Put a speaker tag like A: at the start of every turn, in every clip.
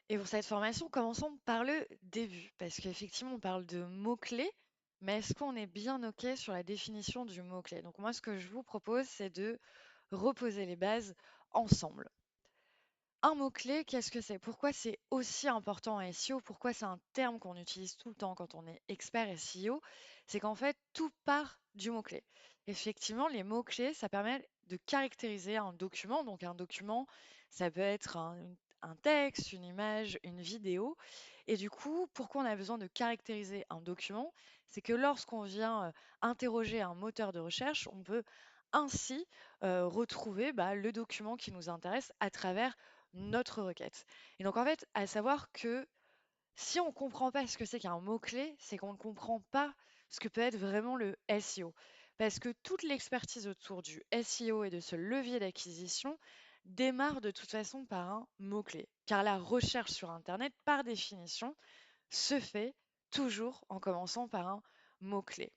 A: Et pour cette formation, commençons par le début, parce qu'effectivement, on parle de mots-clés, mais est-ce qu'on est bien OK sur la définition du mot-clé? Donc moi, ce que je vous propose, c'est de reposer les bases ensemble. Un mot-clé, qu'est-ce que c'est? Pourquoi c'est aussi important en SEO? Pourquoi c'est un terme qu'on utilise tout le temps quand on est expert SEO? C'est qu'en fait, tout part du mot-clé. Effectivement, les mots-clés, ça permet de caractériser un document. Donc un document, ça peut être un texte, une image, une vidéo. Et du coup, pourquoi on a besoin de caractériser un document? C'est que lorsqu'on vient interroger un moteur de recherche, on peut ainsi retrouver le document qui nous intéresse à travers notre requête. Et donc en fait, à savoir que si on ne comprend pas ce que c'est qu'un mot-clé, c'est qu'on ne comprend pas ce que peut être vraiment le SEO. Parce que toute l'expertise autour du SEO et de ce levier d'acquisition démarre de toute façon par un mot-clé. Car la recherche sur Internet, par définition, se fait toujours en commençant par un mot-clé.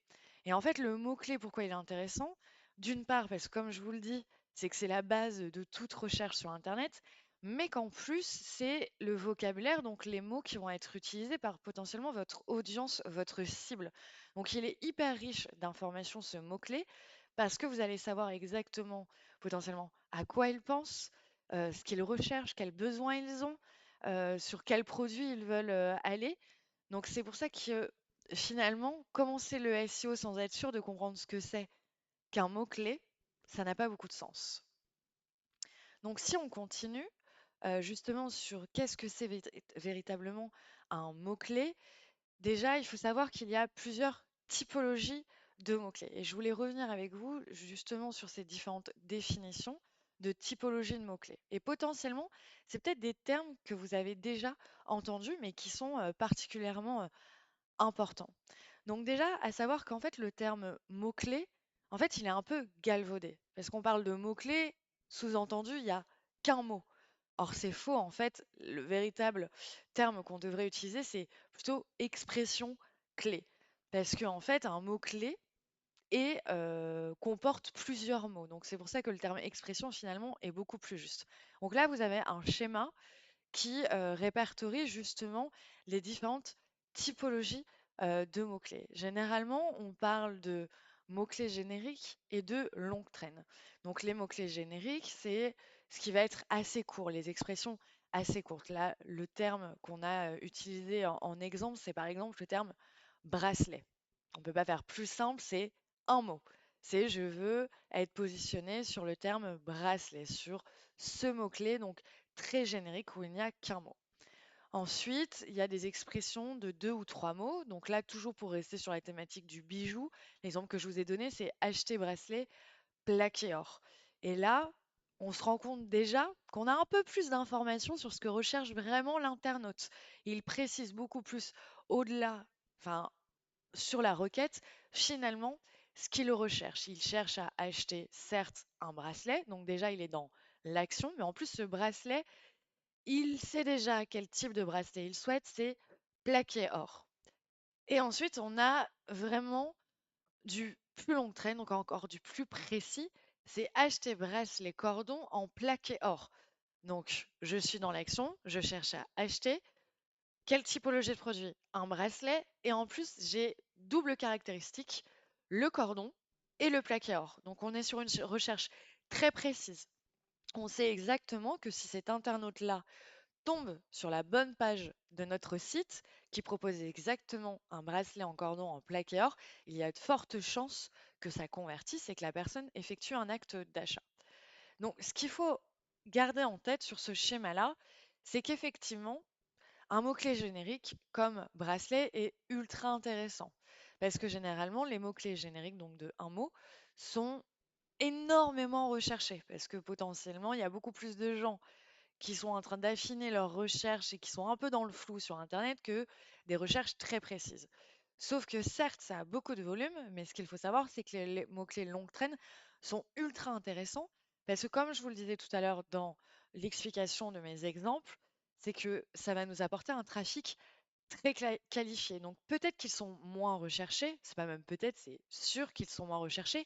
A: Et en fait, le mot-clé, pourquoi il est intéressant? D'une part, parce que comme je vous le dis, c'est que c'est la base de toute recherche sur Internet, mais qu'en plus, c'est le vocabulaire, donc les mots qui vont être utilisés par potentiellement votre audience, votre cible. Donc il est hyper riche d'informations, ce mot-clé, parce que vous allez savoir exactement, potentiellement, à quoi ils pensent, ce qu'ils recherchent, quels besoins ils ont, sur quels produits ils veulent aller. Donc c'est pour ça que finalement, commencer le SEO sans être sûr de comprendre ce que c'est qu'un mot-clé, ça n'a pas beaucoup de sens. Donc si on continue justement sur qu'est-ce que c'est véritablement un mot-clé, déjà il faut savoir qu'il y a plusieurs typologies de mots-clés. Et je voulais revenir avec vous justement sur ces différentes définitions de typologie de mots-clés. Et potentiellement, c'est peut-être des termes que vous avez déjà entendus, mais qui sont particulièrement important. Donc déjà, à savoir qu'en fait, le terme mot-clé, en fait, il est un peu galvaudé. Parce qu'on parle de mot-clé, sous-entendu, il n'y a qu'un mot. Or, c'est faux, en fait, le véritable terme qu'on devrait utiliser, c'est plutôt expression clé. Parce qu'en fait, un mot-clé comporte plusieurs mots. Donc, c'est pour ça que le terme expression, finalement, est beaucoup plus juste. Donc là, vous avez un schéma qui répertorie justement les différentes typologies de mots-clés. Généralement, on parle de mots-clés génériques et de longue traîne. Donc les mots-clés génériques, c'est ce qui va être assez court, les expressions assez courtes. Là, le terme qu'on a utilisé en exemple, c'est par exemple le terme bracelet. On ne peut pas faire plus simple, c'est un mot. C'est je veux être positionné sur le terme bracelet, sur ce mot-clé. Donc très générique où il n'y a qu'un mot. Ensuite, il y a des expressions de deux ou trois mots. Donc là, toujours pour rester sur la thématique du bijou, l'exemple que je vous ai donné, c'est acheter bracelet, plaqué or. Et là, on se rend compte déjà qu'on a un peu plus d'informations sur ce que recherche vraiment l'internaute. Il précise beaucoup plus au-delà, enfin, sur la requête, finalement, ce qu'il recherche. Il cherche à acheter, certes, un bracelet. Donc déjà, il est dans l'action, mais en plus, ce bracelet, il sait déjà quel type de bracelet il souhaite, c'est plaqué or. Et ensuite, on a vraiment du plus long train, donc encore du plus précis, c'est acheter bracelet cordon en plaqué or. Donc, je suis dans l'action, je cherche à acheter. Quelle typologie de produit? Un bracelet. Et en plus, j'ai double caractéristique, le cordon et le plaqué or. Donc, on est sur une recherche très précise. On sait exactement que si cet internaute-là tombe sur la bonne page de notre site qui propose exactement un bracelet en cordon en plaqué or, il y a de fortes chances que ça convertisse et que la personne effectue un acte d'achat. Donc, ce qu'il faut garder en tête sur ce schéma-là, c'est qu'effectivement, un mot-clé générique comme bracelet est ultra intéressant parce que généralement, les mots-clés génériques, donc de un mot, sont énormément recherchés parce que potentiellement, il y a beaucoup plus de gens qui sont en train d'affiner leurs recherches et qui sont un peu dans le flou sur Internet que des recherches très précises. Sauf que certes, ça a beaucoup de volume, mais ce qu'il faut savoir, c'est que les mots-clés longue traîne sont ultra intéressants parce que comme je vous le disais tout à l'heure dans l'explication de mes exemples, c'est que ça va nous apporter un trafic très qualifié. Donc peut-être qu'ils sont moins recherchés, c'est pas même peut-être, c'est sûr qu'ils sont moins recherchés,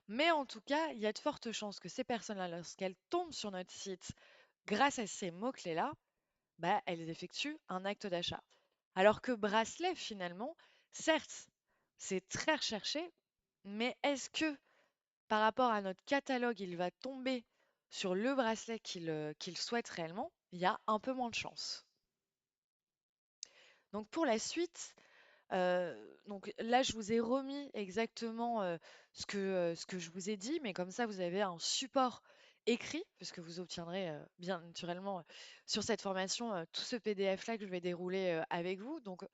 A: mais en tout cas, il y a de fortes chances que ces personnes-là, lorsqu'elles tombent sur notre site grâce à ces mots-clés-là, bah, elles effectuent un acte d'achat. Alors que bracelet, finalement, certes, c'est très recherché, mais est-ce que par rapport à notre catalogue, il va tomber sur le bracelet qu'il souhaite réellement? Il y a un peu moins de chance. Donc pour la suite, donc là, je vous ai remis exactement ce que je vous ai dit, mais comme ça, vous avez un support écrit, puisque vous obtiendrez bien naturellement sur cette formation tout ce PDF-là que je vais dérouler avec vous. Donc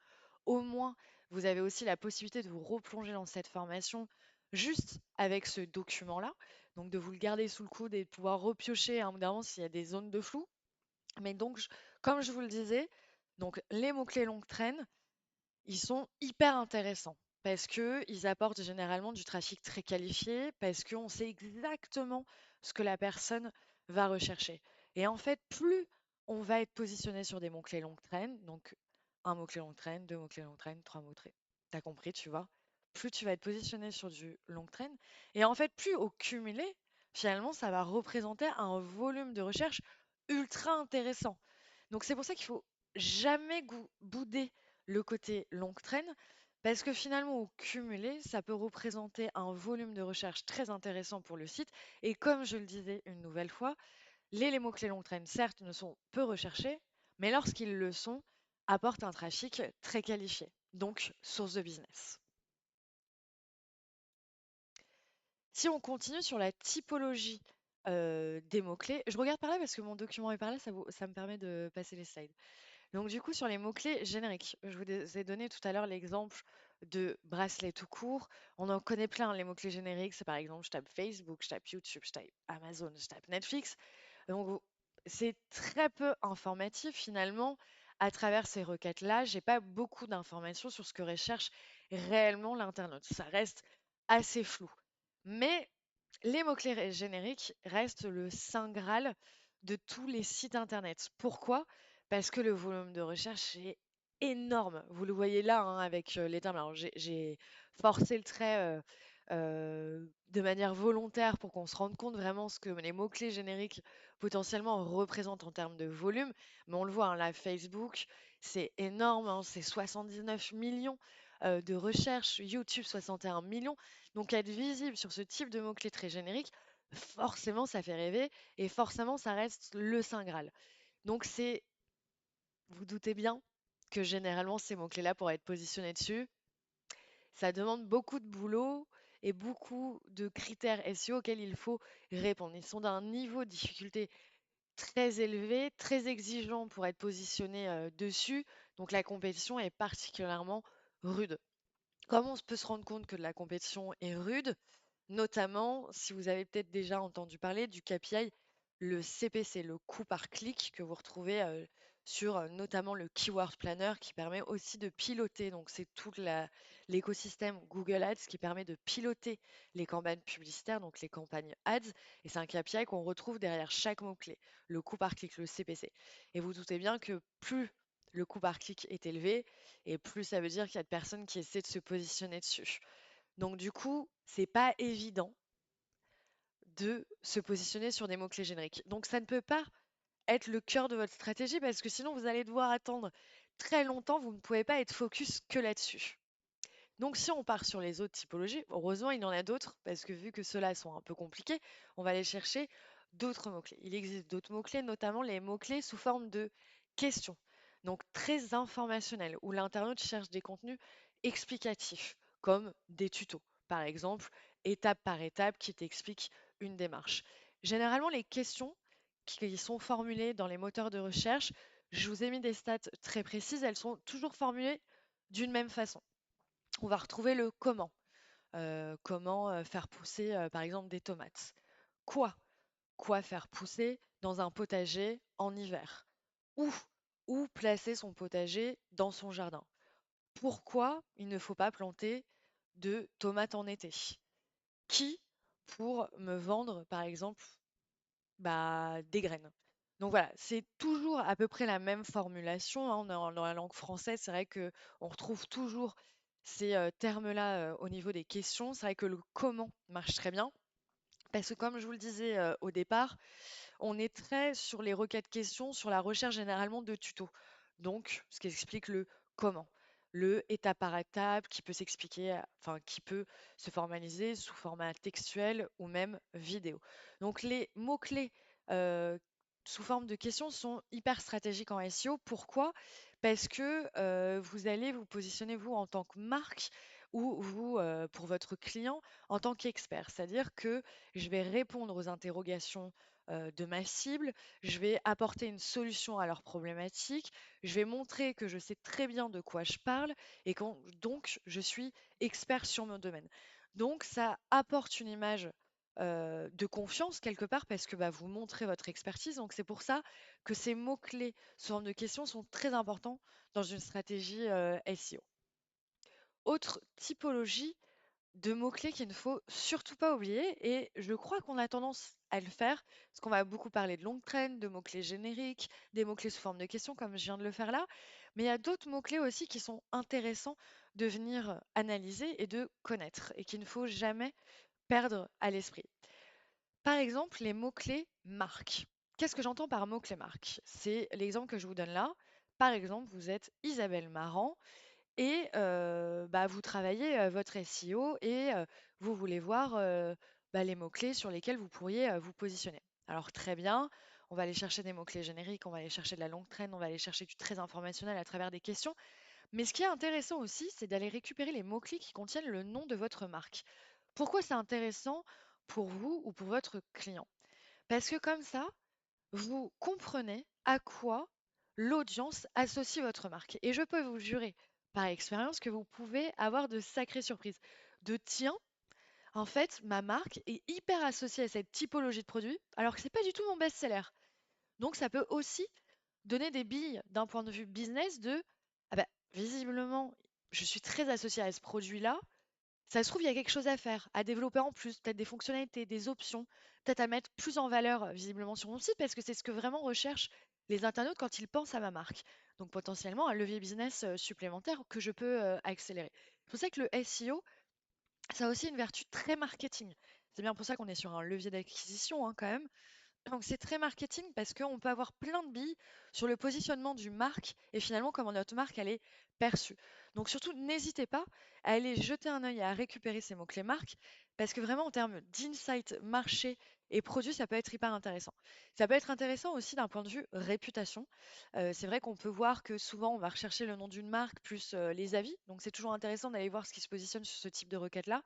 A: au moins, vous avez aussi la possibilité de vous replonger dans cette formation juste avec ce document-là. Donc de vous le garder sous le coude et de pouvoir repiocher à un moment s'il y a des zones de flou. Mais donc, comme je vous le disais, donc les mots-clés longue traîne, ils sont hyper intéressants parce que ils apportent généralement du trafic très qualifié, parce qu'on sait exactement ce que la personne va rechercher. Et en fait, plus on va être positionné sur des mots-clés longue traîne, donc un mot-clé longue traîne, deux mots-clés longue traîne, trois mots-clés. T'as compris, tu vois? Plus tu vas être positionné sur du longue traîne. Et en fait, plus au cumulé, finalement, ça va représenter un volume de recherche ultra intéressant. Donc c'est pour ça qu'il faut jamais bouder le côté longue traîne, parce que finalement, au cumulé, ça peut représenter un volume de recherche très intéressant pour le site. Et comme je le disais une nouvelle fois, les mots-clés longue traîne, certes, ne sont peu recherchés, mais lorsqu'ils le sont, apportent un trafic très qualifié, donc source de business. Si on continue sur la typologie des mots-clés, je regarde par là parce que mon document est par là, ça me permet de passer les slides. Donc du coup, sur les mots-clés génériques, je vous ai donné tout à l'heure l'exemple de bracelet tout court. On en connaît plein, les mots-clés génériques. C'est par exemple, je tape Facebook, je tape YouTube, je tape Amazon, je tape Netflix. Donc c'est très peu informatif finalement. À travers ces requêtes-là, j'ai pas beaucoup d'informations sur ce que recherche réellement l'internaute. Ça reste assez flou. Mais les mots-clés génériques restent le saint graal de tous les sites internet. Pourquoi? Parce que le volume de recherche est énorme. Vous le voyez là hein, avec les termes. Alors, j'ai forcé le trait de manière volontaire pour qu'on se rende compte vraiment ce que les mots-clés génériques potentiellement représentent en termes de volume. Mais on le voit, hein, là, Facebook, c'est énorme, hein, c'est 79 millions de recherches, YouTube 61 millions. Donc être visible sur ce type de mots-clés très génériques, forcément ça fait rêver et forcément ça reste le saint graal. Donc c'est, vous doutez bien que généralement ces mots-clés-là pour être positionnés dessus, ça demande beaucoup de boulot et beaucoup de critères SEO auxquels il faut répondre. Ils sont d'un niveau de difficulté très élevé, très exigeant pour être positionnés dessus. Donc la compétition est particulièrement rude. Comment on peut se rendre compte que la compétition est rude? Notamment, si vous avez peut-être déjà entendu parler du KPI, le CPC, le coût par clic que vous retrouvez sur notamment le Keyword Planner qui permet aussi de piloter. Donc, c'est tout l'écosystème Google Ads qui permet de piloter les campagnes publicitaires, donc les campagnes Ads. Et c'est un KPI qu'on retrouve derrière chaque mot-clé, le coût par clic, le CPC. Et vous doutez bien que plus le coût par clic est élevé, et plus ça veut dire qu'il y a de personnes qui essaient de se positionner dessus. Donc du coup, c'est pas évident de se positionner sur des mots-clés génériques. Donc ça ne peut pas être le cœur de votre stratégie parce que sinon vous allez devoir attendre très longtemps, vous ne pouvez pas être focus que là-dessus. Donc si on part sur les autres typologies, heureusement il y en a d'autres parce que vu que ceux-là sont un peu compliqués, on va aller chercher d'autres mots-clés. Il existe d'autres mots-clés, notamment les mots-clés sous forme de questions. Donc très informationnels, où l'internaute cherche des contenus explicatifs, comme des tutos, par exemple, étape par étape qui t'expliquent une démarche. Généralement, les questions qui sont formulées dans les moteurs de recherche, je vous ai mis des stats très précises, elles sont toujours formulées d'une même façon. On va retrouver le comment. Comment faire pousser, par exemple, des tomates. Quoi? Quoi faire pousser dans un potager en hiver? Où? Où placer son potager dans son jardin? Pourquoi il ne faut pas planter de tomates en été? Qui pour me vendre, par exemple, bah, des graines? Donc voilà, c'est toujours à peu près la même formulation, hein. Dans la langue française, c'est vrai que on retrouve toujours ces termes-là au niveau des questions. C'est vrai que le comment marche très bien. Parce que comme je vous le disais au départ, on est très sur les requêtes questions, sur la recherche généralement de tutos. Donc, ce qui explique le comment, le étape par étape qui peut s'expliquer, enfin qui peut se formaliser sous format textuel ou même vidéo. Donc, les mots-clés euh, sous forme de questions sont hyper stratégiques en SEO. Pourquoi? Parce que vous allez vous positionner vous en tant que marque ou vous, pour votre client, en tant qu'expert. C'est-à-dire que je vais répondre aux interrogations de ma cible, je vais apporter une solution à leurs problématiques, je vais montrer que je sais très bien de quoi je parle et donc je suis expert sur mon domaine. Donc ça apporte une image de confiance quelque part parce que bah, vous montrez votre expertise. Donc c'est pour ça que ces mots-clés sous forme de questions sont très importants dans une stratégie SEO. Autre typologie de mots-clés qu'il ne faut surtout pas oublier et je crois qu'on a tendance à le faire parce qu'on va beaucoup parler de longue traîne, de mots-clés génériques, des mots-clés sous forme de questions comme je viens de le faire là, mais il y a d'autres mots-clés aussi qui sont intéressants de venir analyser et de connaître et qu'il ne faut jamais perdre à l'esprit. Par exemple, les mots-clés marque. Qu'est-ce que j'entends par mots-clés marque? C'est l'exemple que je vous donne là. Par exemple, vous êtes Isabelle Marant et bah, vous travaillez, votre SEO et vous voulez voir, bah, les mots-clés sur lesquels vous pourriez, vous positionner. Alors très bien, on va aller chercher des mots-clés génériques, on va aller chercher de la longue traîne, on va aller chercher du très informationnel à travers des questions. Mais ce qui est intéressant aussi, c'est d'aller récupérer les mots-clés qui contiennent le nom de votre marque. Pourquoi c'est intéressant pour vous ou pour votre client? Parce que comme ça, vous comprenez à quoi l'audience associe votre marque. Et je peux vous jurer par expérience que vous pouvez avoir de sacrées surprises. De tiens, en fait, ma marque est hyper associée à cette typologie de produit, alors que c'est pas du tout mon best-seller. Donc ça peut aussi donner des billes d'un point de vue business de ah bah, visiblement, je suis très associée à ce produit-là, ça se trouve, il y a quelque chose à faire, à développer en plus, peut-être des fonctionnalités, des options, peut-être à mettre plus en valeur visiblement sur mon site parce que c'est ce que vraiment recherchent les internautes quand ils pensent à ma marque. Donc potentiellement un levier business supplémentaire que je peux accélérer. C'est pour ça que le SEO, ça a aussi une vertu très marketing. C'est bien pour ça qu'on est sur un levier d'acquisition hein, quand même. Donc c'est très marketing parce qu'on peut avoir plein de billes sur le positionnement du marque et finalement comment notre marque elle est perçue. Donc surtout n'hésitez pas à aller jeter un œil et à récupérer ces mots-clés marques parce que vraiment en termes d'insight marché et produit ça peut être hyper intéressant. Ça peut être intéressant aussi d'un point de vue réputation. C'est vrai qu'on peut voir que souvent on va rechercher le nom d'une marque plus les avis. Donc c'est toujours intéressant d'aller voir ce qui se positionne sur ce type de requête-là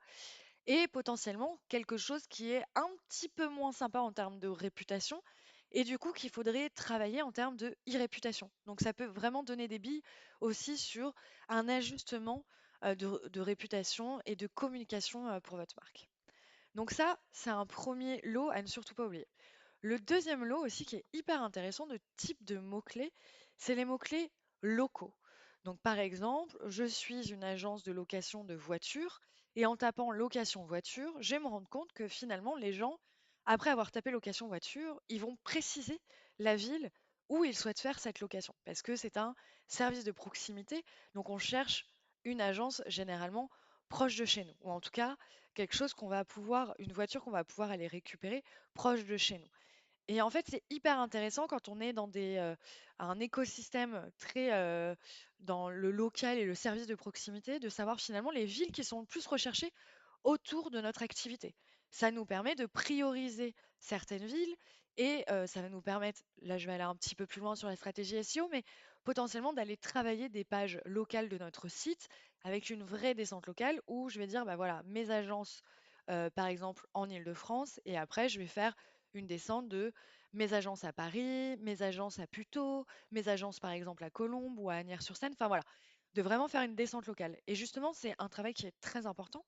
A: et potentiellement quelque chose qui est un petit peu moins sympa en termes de réputation et du coup qu'il faudrait travailler en termes de e-réputation. Donc ça peut vraiment donner des billes aussi sur un ajustement de réputation et de communication pour votre marque. Donc ça, c'est un premier lot à ne surtout pas oublier. Le deuxième lot aussi qui est hyper intéressant de type de mots-clés, c'est les mots-clés locaux. Donc par exemple, je suis une agence de location de voitures et en tapant location voiture, je vais me rendre compte que finalement les gens, après avoir tapé location voiture, ils vont préciser la ville où ils souhaitent faire cette location parce que c'est un service de proximité. Donc on cherche une agence généralement proche de chez nous ou en tout cas quelque chose qu'on va pouvoir, une voiture qu'on va pouvoir aller récupérer proche de chez nous. Et en fait, c'est hyper intéressant quand on est dans un écosystème très dans le local et le service de proximité, de savoir finalement les villes qui sont le plus recherchées autour de notre activité. Ça nous permet de prioriser certaines villes et ça va nous permettre, là je vais aller un petit peu plus loin sur la stratégie SEO, mais potentiellement d'aller travailler des pages locales de notre site avec une vraie descente locale où je vais dire, bah voilà, mes agences, par exemple en Île-de-France, et après je vais faire une descente de mes agences à Paris, mes agences à Puteaux, mes agences par exemple à Colombes ou à Agnières-sur-Seine. Enfin voilà, de vraiment faire une descente locale. Et justement, c'est un travail qui est très important,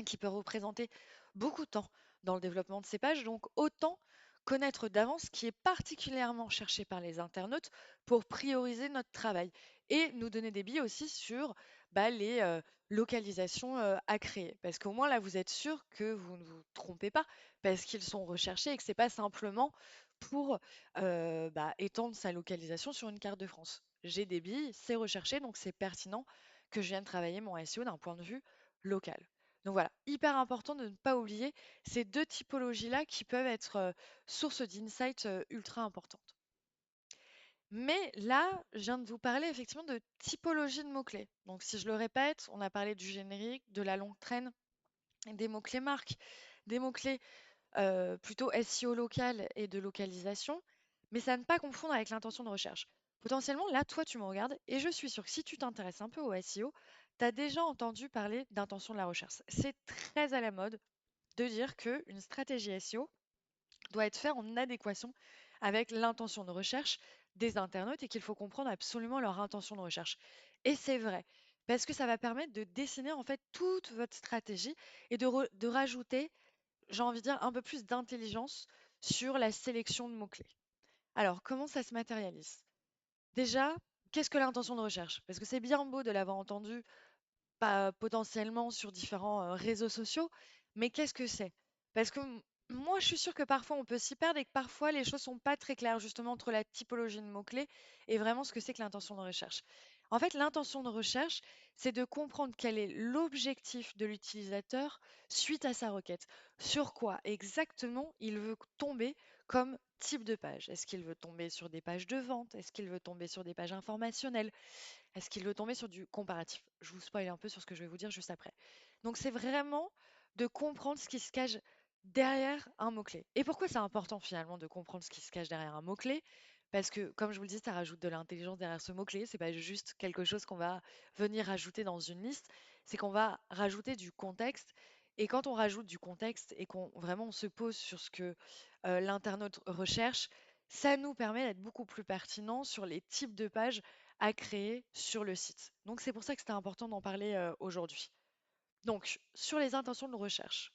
A: qui peut représenter beaucoup de temps dans le développement de ces pages. Donc autant connaître d'avance ce qui est particulièrement cherché par les internautes pour prioriser notre travail et nous donner des billes aussi sur bah, les localisations à créer. Parce qu'au moins là, vous êtes sûr que vous ne vous trompez pas parce qu'ils sont recherchés et que c'est pas simplement pour bah, étendre sa localisation sur une carte de France. J'ai des billes, c'est recherché, donc c'est pertinent que je vienne travailler mon SEO d'un point de vue local. Donc voilà, hyper important de ne pas oublier ces deux typologies-là qui peuvent être source d'insights ultra importantes. Mais là, je viens de vous parler effectivement de typologie de mots-clés. Donc si je le répète, on a parlé du générique, de la longue traîne, des mots-clés marques, des mots-clés plutôt SEO local et de localisation, mais ça à ne pas confondre avec l'intention de recherche. Potentiellement, là, toi, tu me regardes et je suis sûre que si tu t'intéresses un peu au SEO, tu as déjà entendu parler d'intention de la recherche. C'est très à la mode de dire qu'une stratégie SEO doit être faite en adéquation avec l'intention de recherche des internautes et qu'il faut comprendre absolument leur intention de recherche. Et c'est vrai, parce que ça va permettre de dessiner en fait toute votre stratégie et de rajouter, j'ai envie de dire, un peu plus d'intelligence sur la sélection de mots-clés. Alors, comment ça se matérialise? Déjà, qu'est-ce que l'intention de recherche? Parce que c'est bien beau de l'avoir entendu pas potentiellement sur différents réseaux sociaux, mais qu'est-ce que c'est? Parce que moi, je suis sûre que parfois on peut s'y perdre et que parfois les choses sont pas très claires justement entre la typologie de mots-clés et vraiment ce que c'est que l'intention de recherche. En fait, l'intention de recherche, c'est de comprendre quel est l'objectif de l'utilisateur suite à sa requête. Sur quoi exactement il veut tomber comme type de page. Est-ce qu'il veut tomber sur des pages de vente? Est-ce qu'il veut tomber sur des pages informationnelles? Est-ce qu'il veut tomber sur du comparatif? Je vous spoil un peu sur ce que je vais vous dire juste après. Donc c'est vraiment de comprendre ce qui se cache derrière un mot-clé. Et pourquoi c'est important finalement de comprendre ce qui se cache derrière un mot-clé? Parce que, comme je vous le dis, ça rajoute de l'intelligence derrière ce mot-clé. C'est pas juste quelque chose qu'on va venir rajouter dans une liste, c'est qu'on va rajouter du contexte. Et quand on rajoute du contexte et qu'on vraiment on se pose sur ce que l'internaute recherche, ça nous permet d'être beaucoup plus pertinent sur les types de pages à créer sur le site. Donc c'est pour ça que c'était important d'en parler aujourd'hui. Donc sur les intentions de recherche,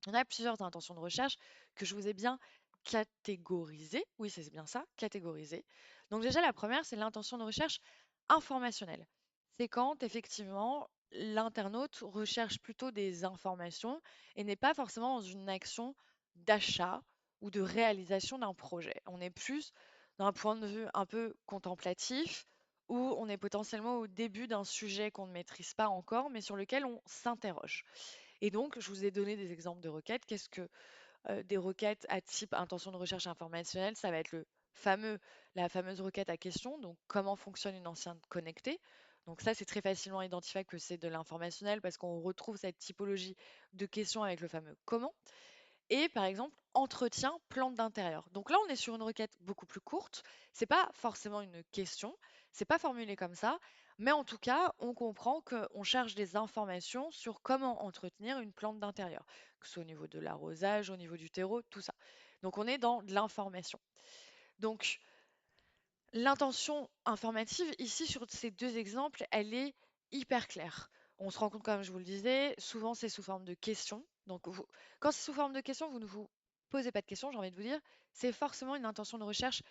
A: on a plusieurs intentions de recherche que je vous ai bien catégorisées. Oui, c'est bien ça, catégorisées. Donc déjà la première, c'est l'intention de recherche informationnelle. C'est quand effectivement l'internaute recherche plutôt des informations et n'est pas forcément dans une action d'achat ou de réalisation d'un projet. On est plus d'un point de vue un peu contemplatif où on est potentiellement au début d'un sujet qu'on ne maîtrise pas encore, mais sur lequel on s'interroge. Et donc, je vous ai donné des exemples de requêtes. Qu'est-ce que des requêtes à type intention de recherche informationnelle? Ça va être la fameuse requête à question. Donc, comment fonctionne une enceinte connectée? Donc ça, c'est très facilement identifiable que c'est de l'informationnel parce qu'on retrouve cette typologie de questions avec le fameux comment. Et par exemple, entretien plante d'intérieur. Donc là, on est sur une requête beaucoup plus courte. C'est pas forcément une question, c'est pas formulé comme ça, mais en tout cas, on comprend qu'on cherche des informations sur comment entretenir une plante d'intérieur, que ce soit au niveau de l'arrosage, au niveau du terreau, tout ça. Donc on est dans de l'information. Donc l'intention informative, ici, sur ces deux exemples, elle est hyper claire. On se rend compte, comme je vous le disais, souvent c'est sous forme de questions. Donc, quand c'est sous forme de questions, vous ne vous posez pas de questions, j'ai envie de vous dire, c'est forcément une intention de recherche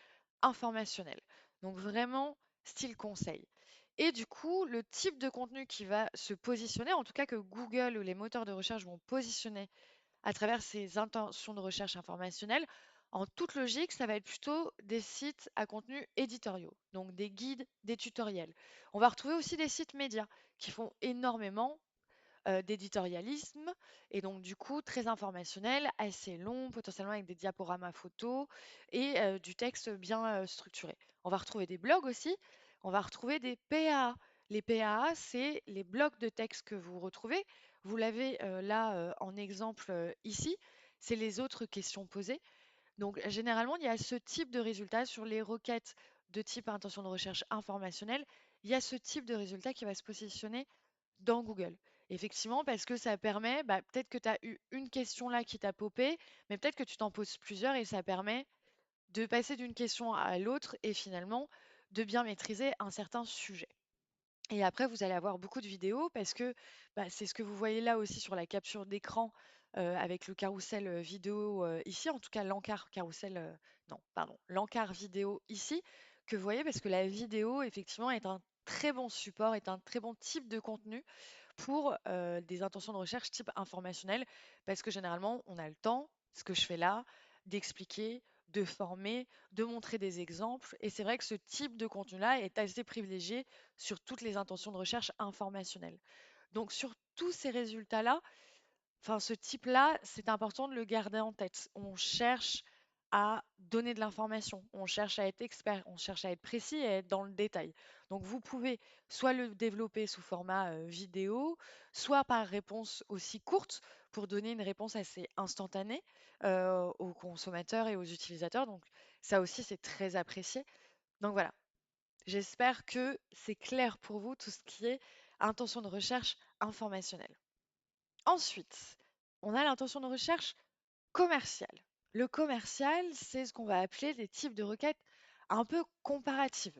A: informationnelle. Donc, vraiment, style conseil. Et du coup, le type de contenu qui va se positionner, en tout cas que Google ou les moteurs de recherche vont positionner à travers ces intentions de recherche informationnelle, en toute logique, ça va être plutôt des sites à contenu éditoriaux, donc des guides, des tutoriels. On va retrouver aussi des sites médias qui font énormément d'éditorialisme et donc du coup très informationnel, assez long, potentiellement avec des diaporamas photos et du texte bien structuré. On va retrouver des blogs aussi, on va retrouver des PAA. Les PAA, c'est les blocs de texte que vous retrouvez. Vous l'avez là en exemple ici, c'est les autres questions posées. Donc généralement, il y a ce type de résultat sur les requêtes de type intention de recherche informationnelle. Il y a ce type de résultat qui va se positionner dans Google. Effectivement, parce que ça permet, bah, peut-être que tu as eu une question là qui t'a popé, mais peut-être que tu t'en poses plusieurs et ça permet de passer d'une question à l'autre et finalement de bien maîtriser un certain sujet. Et après, vous allez avoir beaucoup de vidéos parce que bah, c'est ce que vous voyez là aussi sur la capture d'écran avec le carrousel vidéo ici, en tout cas l'encart carrousel, non, pardon, l'encart vidéo ici, que vous voyez parce que la vidéo, effectivement, est un très bon support, est un très bon type de contenu pour des intentions de recherche type informationnel, parce que généralement, on a le temps, ce que je fais là, d'expliquer, de former, de montrer des exemples. Et c'est vrai que ce type de contenu-là est assez privilégié sur toutes les intentions de recherche informationnelle. Donc sur tous ces résultats-là, enfin ce type-là, c'est important de le garder en tête. On cherche à donner de l'information, on cherche à être expert, on cherche à être précis et à être dans le détail. Donc vous pouvez soit le développer sous format vidéo, soit par réponse aussi courte pour donner une réponse assez instantanée aux consommateurs et aux utilisateurs. Donc ça aussi, c'est très apprécié. Donc voilà, j'espère que c'est clair pour vous tout ce qui est intention de recherche informationnelle. Ensuite, on a l'intention de recherche commerciale. Le commercial, c'est ce qu'on va appeler des types de requêtes un peu comparatives.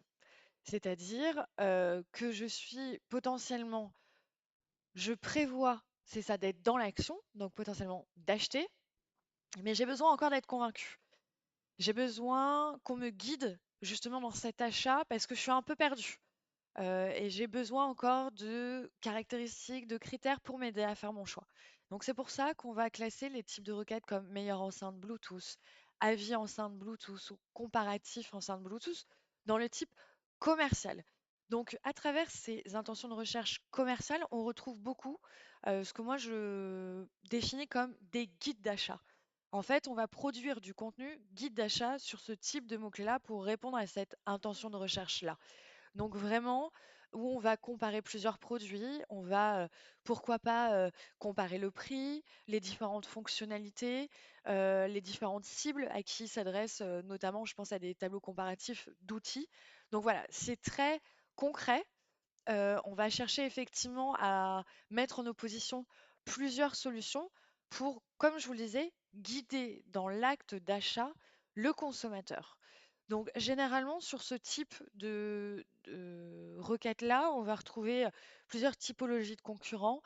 A: C'est-à-dire que je suis potentiellement, je prévois, c'est ça, d'être dans l'action, donc potentiellement d'acheter, mais j'ai besoin encore d'être convaincu. J'ai besoin qu'on me guide justement dans cet achat parce que je suis un peu perdue. Et j'ai besoin encore de caractéristiques, de critères pour m'aider à faire mon choix. Donc c'est pour ça qu'on va classer les types de requêtes comme meilleure enceinte Bluetooth, avis enceinte Bluetooth ou comparatif enceinte Bluetooth dans le type commercial. Donc à travers ces intentions de recherche commerciale, on retrouve beaucoup ce que moi je définis comme des guides d'achat. En fait, on va produire du contenu guide d'achat sur ce type de mots-clés-là pour répondre à cette intention de recherche-là. Donc vraiment, où on va comparer plusieurs produits, on va, pourquoi pas, comparer le prix, les différentes fonctionnalités, les différentes cibles à qui s'adressent, notamment je pense à des tableaux comparatifs d'outils. Donc voilà, c'est très concret. On va chercher effectivement à mettre en opposition plusieurs solutions pour, comme je vous le disais, guider dans l'acte d'achat le consommateur. Donc, généralement, sur ce type de requête-là, on va retrouver plusieurs typologies de concurrents.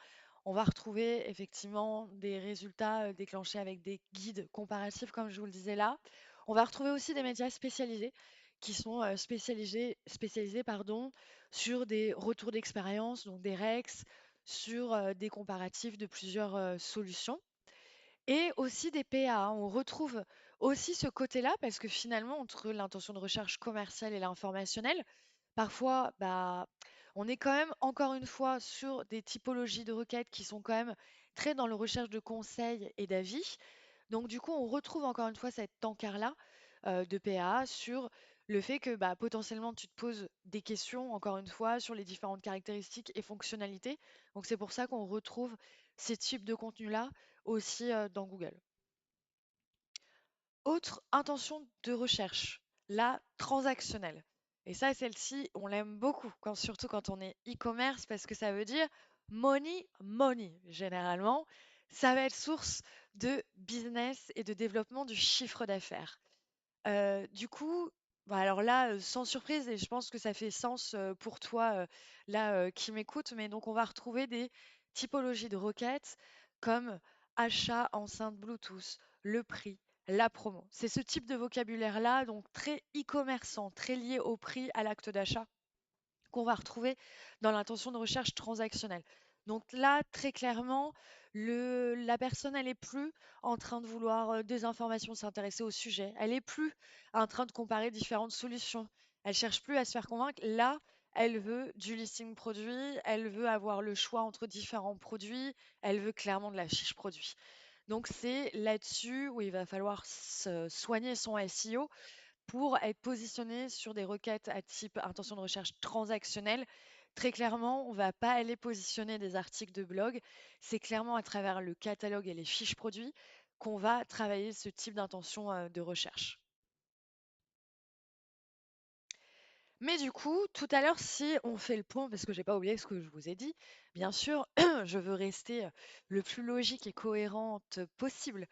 A: On va retrouver effectivement des résultats déclenchés avec des guides comparatifs, comme je vous le disais là. On va retrouver aussi des médias spécialisés qui sont spécialisés pardon, sur des retours d'expérience, donc des REX, sur des comparatifs de plusieurs solutions. Et aussi des PA, hein. On retrouve aussi ce côté-là parce que finalement, entre l'intention de recherche commerciale et l'informationnel, parfois, bah, on est quand même, encore une fois, sur des typologies de requêtes qui sont quand même très dans le recherche de conseils et d'avis. Donc, du coup, on retrouve encore une fois cet encart-là de PA sur le fait que bah, potentiellement tu te poses des questions, encore une fois, sur les différentes caractéristiques et fonctionnalités. Donc, c'est pour ça qu'on retrouve ces types de contenus-là aussi dans Google. Autre intention de recherche, la transactionnelle. Et ça, celle-ci, on l'aime beaucoup, surtout quand on est e-commerce, parce que ça veut dire money, money. Généralement, ça va être source de business et de développement du chiffre d'affaires. Du coup, bah, alors là, sans surprise et je pense que ça fait sens, pour toi, là, qui m'écoute, mais donc on va retrouver des typologies de requêtes comme achat enceinte Bluetooth, le prix, la promo. C'est ce type de vocabulaire-là, donc très e-commerçant, très lié au prix, à l'acte d'achat qu'on va retrouver dans l'intention de recherche transactionnelle. Donc là, très clairement, la personne, elle est plus en train de vouloir des informations, s'intéresser au sujet. Elle est plus en train de comparer différentes solutions. Elle cherche plus à se faire convaincre. Là, elle veut du listing produit, elle veut avoir le choix entre différents produits, elle veut clairement de la fiche produit. Donc c'est là-dessus où il va falloir soigner son SEO pour être positionné sur des requêtes à type intention de recherche transactionnelle. Très clairement, on ne va pas aller positionner des articles de blog. C'est clairement à travers le catalogue et les fiches produits qu'on va travailler ce type d'intention de recherche. Mais du coup, tout à l'heure, si on fait le point, parce que j'ai pas oublié ce que je vous ai dit, bien sûr, je veux rester le plus logique et cohérente possible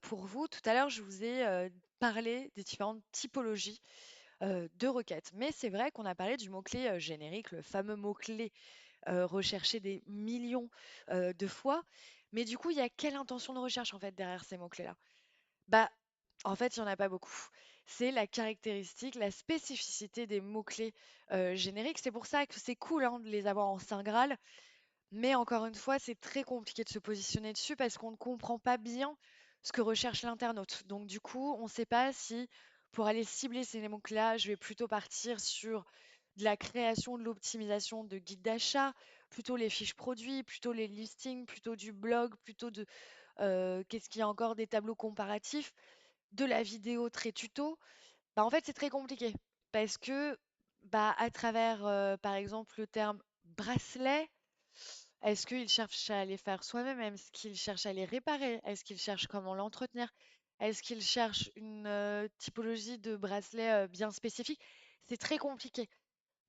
A: pour vous. Tout à l'heure, je vous ai parlé des différentes typologies de requêtes. Mais c'est vrai qu'on a parlé du mot-clé générique, le fameux mot-clé recherché des millions de fois. Mais du coup, il y a quelle intention de recherche en fait derrière ces mots-clés-là? Bah, en fait, il y en a pas beaucoup. C'est la caractéristique, la spécificité des mots-clés génériques. C'est pour ça que c'est cool hein, de les avoir en Saint Graal. Mais encore une fois, c'est très compliqué de se positionner dessus parce qu'on ne comprend pas bien ce que recherche l'internaute. Donc du coup, on ne sait pas si pour aller cibler ces mots-clés, je vais plutôt partir sur de la création, de l'optimisation de guides d'achat, plutôt les fiches produits, plutôt les listings, plutôt du blog, plutôt de qu'est-ce qu'il y a encore des tableaux comparatifs, de la vidéo très tuto. Bah, en fait, c'est très compliqué parce que bah, à travers, par exemple, le terme bracelet, est-ce qu'il cherche à les faire soi-même? Est-ce qu'il cherche à les réparer? Est-ce qu'il cherche comment l'entretenir? Est-ce qu'il cherche une typologie de bracelet bien spécifique? C'est très compliqué.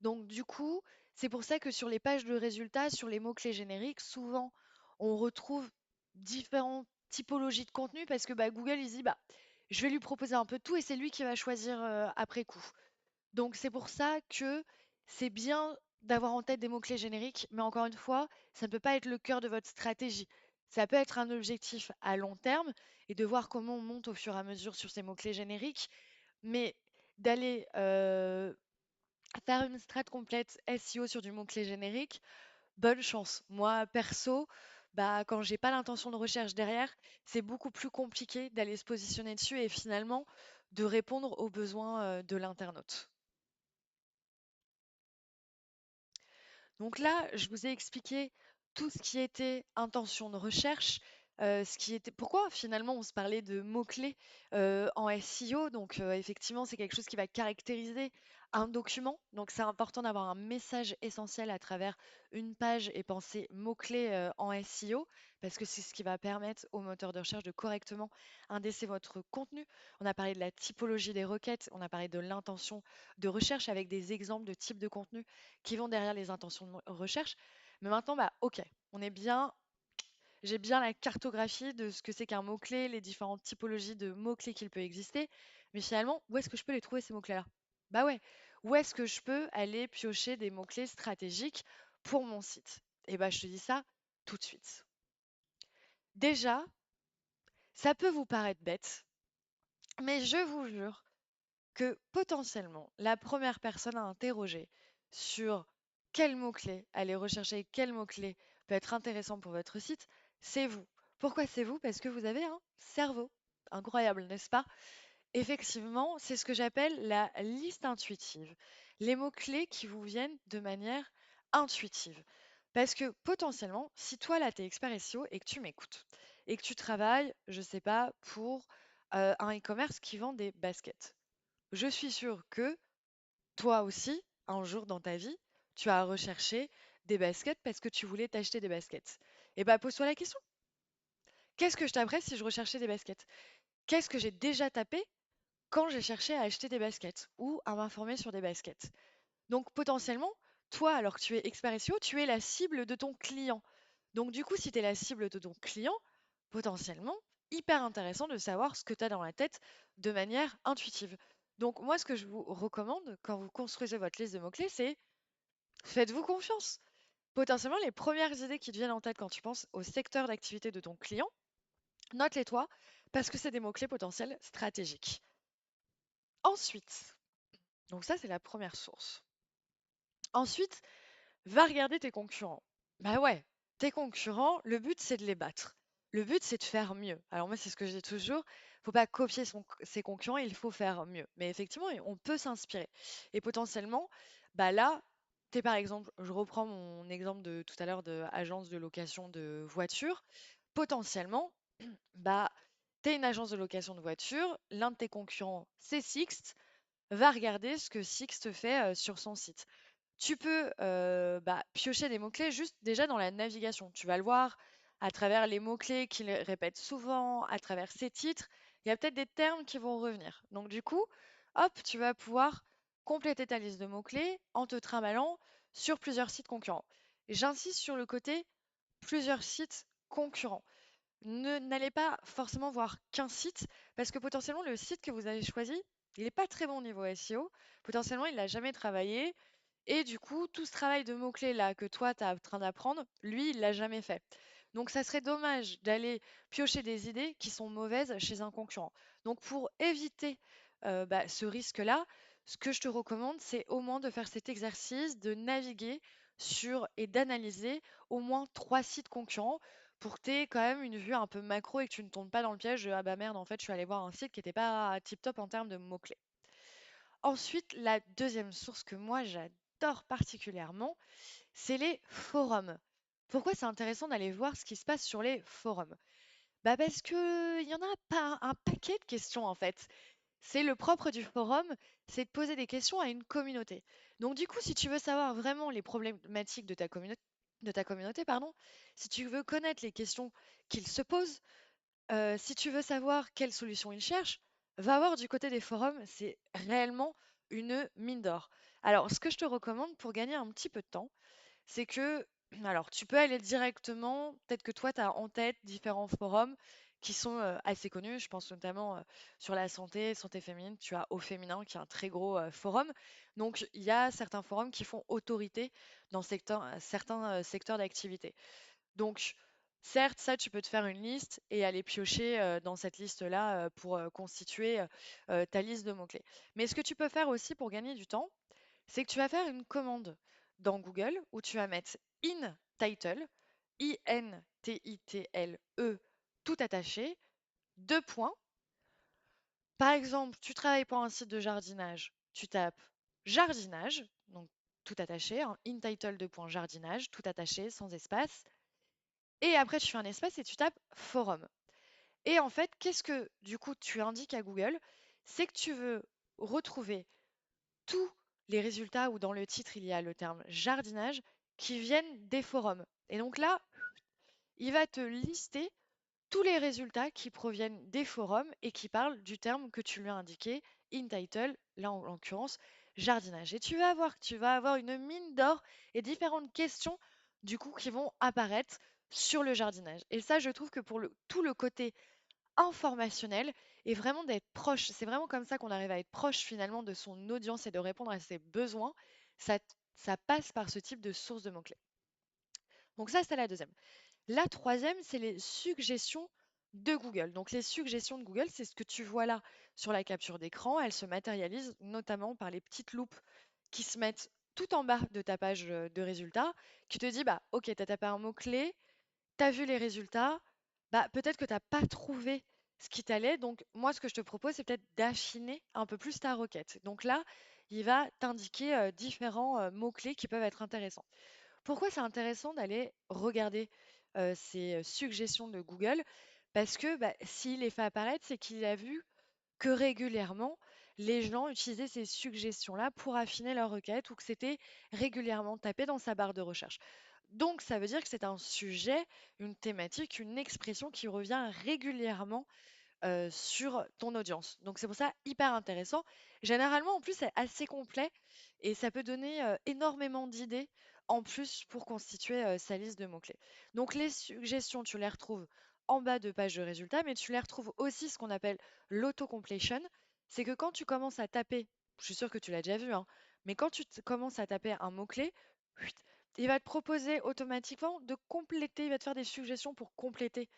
A: Donc du coup, c'est pour ça que sur les pages de résultats, sur les mots-clés génériques, souvent on retrouve différentes typologies de contenu parce que bah, Google il se dit bah je vais lui proposer un peu de tout et c'est lui qui va choisir après coup. Donc c'est pour ça que c'est bien d'avoir en tête des mots-clés génériques, mais encore une fois, ça ne peut pas être le cœur de votre stratégie. Ça peut être un objectif à long terme et de voir comment on monte au fur et à mesure sur ces mots-clés génériques, mais d'aller faire une strat complète SEO sur du mot-clé générique, bonne chance. Moi, perso, bah, quand j'ai pas l'intention de recherche derrière, c'est beaucoup plus compliqué d'aller se positionner dessus et finalement de répondre aux besoins de l'internaute. Donc là, je vous ai expliqué tout ce qui était intention de recherche, ce qui était pourquoi finalement on se parlait de mots-clés en SEO. Donc effectivement, c'est quelque chose qui va caractériser un document. Donc c'est important d'avoir un message essentiel à travers une page et penser mots-clés en SEO parce que c'est ce qui va permettre au moteur de recherche de correctement indexer votre contenu. On a parlé de la typologie des requêtes, on a parlé de l'intention de recherche avec des exemples de types de contenu qui vont derrière les intentions de recherche. Mais maintenant, bah, ok, on est bien, j'ai bien la cartographie de ce que c'est qu'un mot-clé, les différentes typologies de mots-clés qu'il peut exister. Mais finalement, où est-ce que je peux les trouver ces mots-clés-là? Bah ouais, où est-ce que je peux aller piocher des mots-clés stratégiques pour mon site? Et bah, je te dis ça tout de suite. Déjà, ça peut vous paraître bête, mais je vous jure que potentiellement, la première personne à interroger sur quel mot-clé aller rechercher, quel mot-clé peut être intéressant pour votre site, c'est vous. Pourquoi c'est vous? Parce que vous avez un cerveau. Incroyable, n'est-ce pas? Effectivement, c'est ce que j'appelle la liste intuitive. Les mots-clés qui vous viennent de manière intuitive. Parce que potentiellement, si toi là, tu es expert SEO et que tu m'écoutes et que tu travailles, je sais pas, pour un e-commerce qui vend des baskets, je suis sûre que toi aussi, un jour dans ta vie, tu as recherché des baskets parce que tu voulais t'acheter des baskets. Et bah pose-toi la question. Qu'est-ce que je taperais si je recherchais des baskets? Qu'est-ce que j'ai déjà tapé quand j'ai cherché à acheter des baskets ou à m'informer sur des baskets? Donc potentiellement, toi, alors que tu es expert SEO, tu es la cible de ton client. Donc du coup, si tu es la cible de ton client, potentiellement, hyper intéressant de savoir ce que tu as dans la tête de manière intuitive. Donc moi, ce que je vous recommande quand vous construisez votre liste de mots-clés, c'est faites-vous confiance. Potentiellement, les premières idées qui te viennent en tête quand tu penses au secteur d'activité de ton client, note-les toi, parce que c'est des mots-clés potentiels stratégiques. Ensuite, donc ça, c'est la première source. Ensuite, va regarder tes concurrents. Bah ouais, tes concurrents, le but c'est de les battre. Le but c'est de faire mieux. Alors moi c'est ce que je dis toujours, faut pas copier ses concurrents, il faut faire mieux. Mais effectivement, on peut s'inspirer. Et potentiellement, bah là, t'es par exemple, je reprends mon exemple de tout à l'heure de agence de location de voitures. Potentiellement, bah t'es une agence de location de voitures, l'un de tes concurrents c'est Sixt, va regarder ce que Sixt fait sur son site. Tu peux bah, piocher des mots-clés juste déjà dans la navigation. Tu vas le voir à travers les mots-clés qu'il répète souvent, à travers ses titres. Il y a peut-être des termes qui vont revenir. Donc du coup, hop, tu vas pouvoir compléter ta liste de mots-clés en te trimballant sur plusieurs sites concurrents. J'insiste sur le côté plusieurs sites concurrents. N'allez pas forcément voir qu'un site, parce que potentiellement le site que vous avez choisi, il n'est pas très bon niveau SEO. Potentiellement, il n'a jamais travaillé. Et du coup, tout ce travail de mots-clés là que toi, tu es en train d'apprendre, lui, il l'a jamais fait. Donc, ça serait dommage d'aller piocher des idées qui sont mauvaises chez un concurrent. Donc, pour éviter bah, ce risque-là, ce que je te recommande, c'est au moins de faire cet exercice, de naviguer sur et d'analyser au moins 3 sites concurrents pour que tu aies quand même une vue un peu macro et que tu ne tombes pas dans le piège de ah bah merde, en fait, je suis allé voir un site qui n'était pas tip top en termes de mots-clés. Ensuite, la deuxième source que moi j'adore, j'adore particulièrement, c'est les forums. Pourquoi c'est intéressant d'aller voir ce qui se passe sur les forums? Bah parce que il y en a pas un paquet de questions en fait. C'est le propre du forum, c'est de poser des questions à une communauté. Donc du coup, si tu veux savoir vraiment les problématiques de ta communauté, pardon, si tu veux connaître les questions qu'ils se posent, si tu veux savoir quelle solution ils cherchent, va voir du côté des forums, c'est réellement une mine d'or. Alors, ce que je te recommande pour gagner un petit peu de temps, c'est que, alors, tu peux aller directement, peut-être que toi, tu as en tête différents forums qui sont assez connus. Je pense notamment sur la santé, santé féminine, tu as Au Féminin qui est un très gros forum. Donc, il y a certains forums qui font autorité dans certains secteurs d'activité. Donc, certes, ça, tu peux te faire une liste et aller piocher dans cette liste-là pour constituer ta liste de mots-clés. Mais ce que tu peux faire aussi pour gagner du temps, c'est que tu vas faire une commande dans Google où tu vas mettre in title, INTITLE, tout attaché, deux points. Par exemple, tu travailles pour un site de jardinage, tu tapes jardinage, donc tout attaché, hein, in title, deux points, jardinage, tout attaché, sans espace. Et après, tu fais un espace et tu tapes forum. Et en fait, qu'est-ce que du coup tu indiques à Google? C'est que tu veux retrouver tous les résultats où dans le titre il y a le terme jardinage qui viennent des forums. Et donc là, il va te lister tous les résultats qui proviennent des forums et qui parlent du terme que tu lui as indiqué, in title, là en l'occurrence, jardinage. Et tu vas voir que tu vas avoir une mine d'or et différentes questions du coup qui vont apparaître sur le jardinage. Et ça, je trouve que pour tout le côté informationnel et vraiment d'être proche, c'est vraiment comme ça qu'on arrive à être proche finalement de son audience et de répondre à ses besoins. Ça, ça passe par ce type de source de mots-clés. Donc ça, c'est la deuxième. La troisième, c'est les suggestions de Google. Donc les suggestions de Google, c'est ce que tu vois là sur la capture d'écran. Elles se matérialisent notamment par les petites loupes qui se mettent tout en bas de ta page de résultats, qui te dit, bah, ok, tu as tapé un mot-clé, tu as vu les résultats, bah, peut-être que tu n'as pas trouvé ce qui t'allait. Donc moi, ce que je te propose, c'est peut-être d'affiner un peu plus ta requête. Donc là, il va t'indiquer différents mots-clés qui peuvent être intéressants. Pourquoi c'est intéressant d'aller regarder ces suggestions de Google? Parce que bah, s'il les fait apparaître, c'est qu'il a vu que régulièrement, les gens utilisaient ces suggestions-là pour affiner leur requête ou que c'était régulièrement tapé dans sa barre de recherche. Donc, ça veut dire que c'est un sujet, une thématique, une expression qui revient régulièrement sur ton audience. Donc c'est pour ça hyper intéressant. Généralement, en plus, c'est assez complet et ça peut donner énormément d'idées en plus pour constituer sa liste de mots-clés. Donc les suggestions, tu les retrouves en bas de page de résultats, mais tu les retrouves aussi ce qu'on appelle l'auto-completion. C'est que quand tu commences à taper, je suis sûre que tu l'as déjà vu, hein, mais quand tu commences à taper un mot-clé, il va te proposer automatiquement de compléter, il va te faire des suggestions pour compléter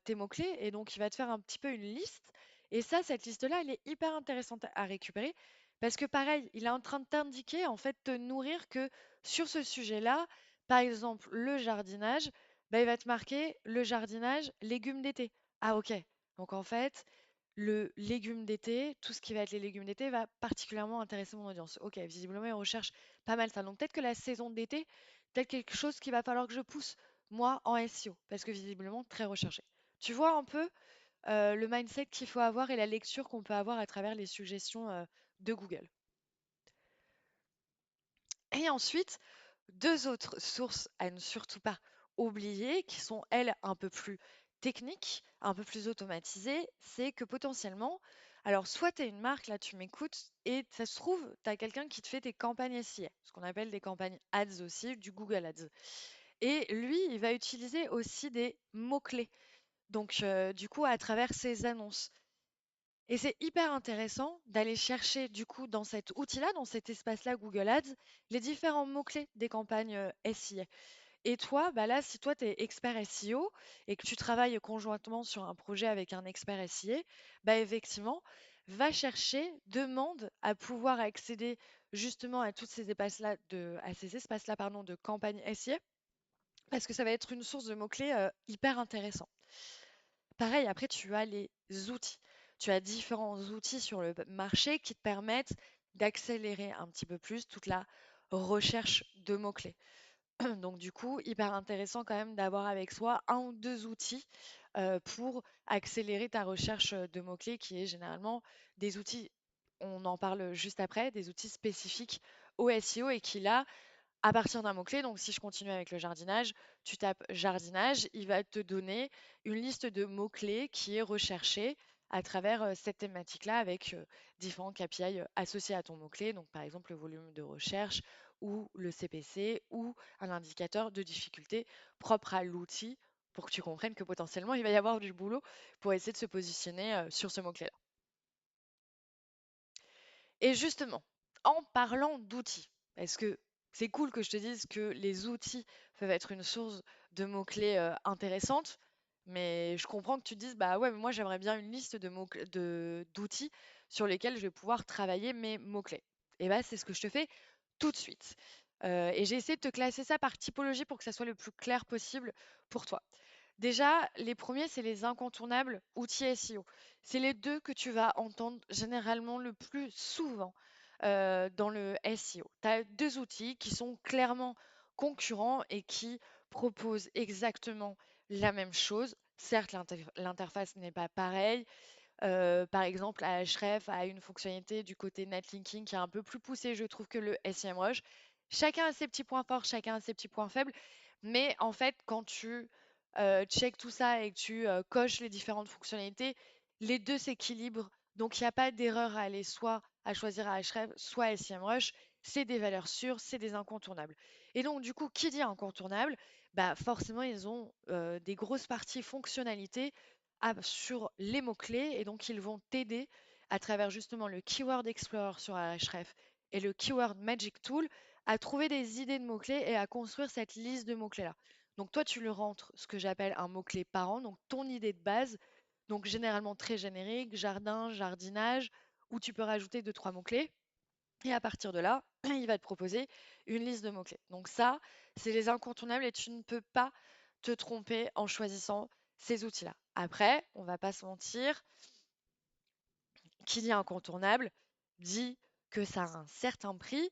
A: tes mots-clés et donc il va te faire un petit peu une liste. Et ça, cette liste-là, elle est hyper intéressante à récupérer parce que pareil, il est en train de t'indiquer, en fait, te nourrir que sur ce sujet-là, par exemple, le jardinage, bah, il va te marquer le jardinage, légumes d'été. Ah ok. Donc en fait, le légume d'été, tout ce qui va être les légumes d'été va particulièrement intéresser mon audience. Ok, visiblement, ils recherchent pas mal ça. Donc peut-être que la saison d'été, peut-être quelque chose qu'il va falloir que je pousse, moi, en SEO, parce que visiblement, très recherché. Tu vois un peu le mindset qu'il faut avoir et la lecture qu'on peut avoir à travers les suggestions de Google. Et ensuite, deux autres sources à ne surtout pas oublier, qui sont elles un peu plus techniques, un peu plus automatisées, c'est que potentiellement, alors soit tu es une marque, là tu m'écoutes, et ça se trouve, tu as quelqu'un qui te fait tes campagnes SIA, ce qu'on appelle des campagnes ads aussi, du Google Ads. Et lui, il va utiliser aussi des mots-clés, donc du coup à travers ses annonces. Et c'est hyper intéressant d'aller chercher du coup dans cet outil-là, dans cet espace-là Google Ads, les différents mots-clés des campagnes SIA. Et toi, bah là, si toi tu es expert SEO et que tu travailles conjointement sur un projet avec un expert SIA, bah effectivement, va chercher, demande à pouvoir accéder justement à tous ces espaces-là pardon, de campagne SIA parce que ça va être une source de mots-clés hyper intéressant. Pareil, après, tu as les outils. Tu as différents outils sur le marché qui te permettent d'accélérer un petit peu plus toute la recherche de mots-clés. Donc du coup, hyper intéressant quand même d'avoir avec soi un ou deux outils pour accélérer ta recherche de mots-clés, qui est généralement des outils, on en parle juste après, des outils spécifiques au SEO et qui là, à partir d'un mot-clé, donc si je continue avec le jardinage, tu tapes jardinage, il va te donner une liste de mots-clés qui est recherchée à travers cette thématique-là avec différents KPI associés à ton mot-clé, donc par exemple le volume de recherche ou le CPC ou un indicateur de difficulté propre à l'outil pour que tu comprennes que potentiellement il va y avoir du boulot pour essayer de se positionner sur ce mot-clé-là. Et justement, en parlant d'outils, parce que c'est cool que je te dise que les outils peuvent être une source de mots-clés intéressante, mais je comprends que tu te dises, bah ouais, mais moi j'aimerais bien une liste de d'outils sur lesquels je vais pouvoir travailler mes mots-clés. Et bah c'est ce que je te fais tout de suite. Et j'ai essayé de te classer ça par typologie pour que ça soit le plus clair possible pour toi. Déjà, les premiers, c'est les incontournables outils SEO. C'est les deux que tu vas entendre généralement le plus souvent dans le SEO. Tu as deux outils qui sont clairement concurrents et qui proposent exactement la même chose. Certes, l'interface n'est pas pareille, par exemple, Ahref a une fonctionnalité du côté netlinking qui est un peu plus poussée, je trouve, que le SEMrush. Chacun a ses petits points forts, chacun a ses petits points faibles. Mais en fait, quand tu check tout ça et que tu coches les différentes fonctionnalités, les deux s'équilibrent. Donc, il n'y a pas d'erreur à aller soit à choisir Ahref, soit SEMrush. C'est des valeurs sûres, c'est des incontournables. Et donc, du coup, qui dit incontournable? Bah, forcément, ils ont des grosses parties fonctionnalités sur les mots-clés et donc ils vont t'aider à travers justement le Keyword Explorer sur Ahref et le Keyword Magic Tool à trouver des idées de mots-clés et à construire cette liste de mots-clés-là. Donc toi, tu le rentres ce que j'appelle un mot-clé parent, donc ton idée de base, donc généralement très générique, jardin, jardinage, où tu peux rajouter deux, trois mots-clés. Et à partir de là, il va te proposer une liste de mots-clés. Donc ça, c'est les incontournables et tu ne peux pas te tromper en choisissant ces outils-là. Après, on va pas se mentir, qui dit incontournable dit que ça a un certain prix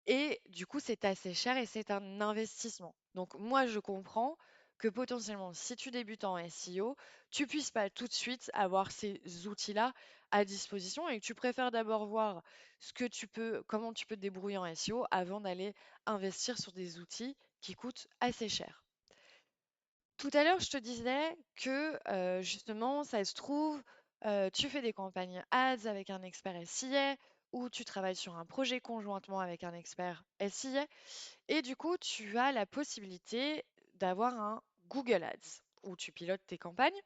A: et du coup, c'est assez cher et c'est un investissement. Donc moi, je comprends que potentiellement, si tu débutes en SEO, tu puisses pas tout de suite avoir ces outils-là à disposition et que tu préfères d'abord voir ce que tu peux, comment tu peux te débrouiller en SEO avant d'aller investir sur des outils qui coûtent assez cher. Tout à l'heure, je te disais que justement, ça se trouve, tu fais des campagnes ads avec un expert SIA ou tu travailles sur un projet conjointement avec un expert SIA et du coup, tu as la possibilité d'avoir un Google Ads où tu pilotes tes campagnes.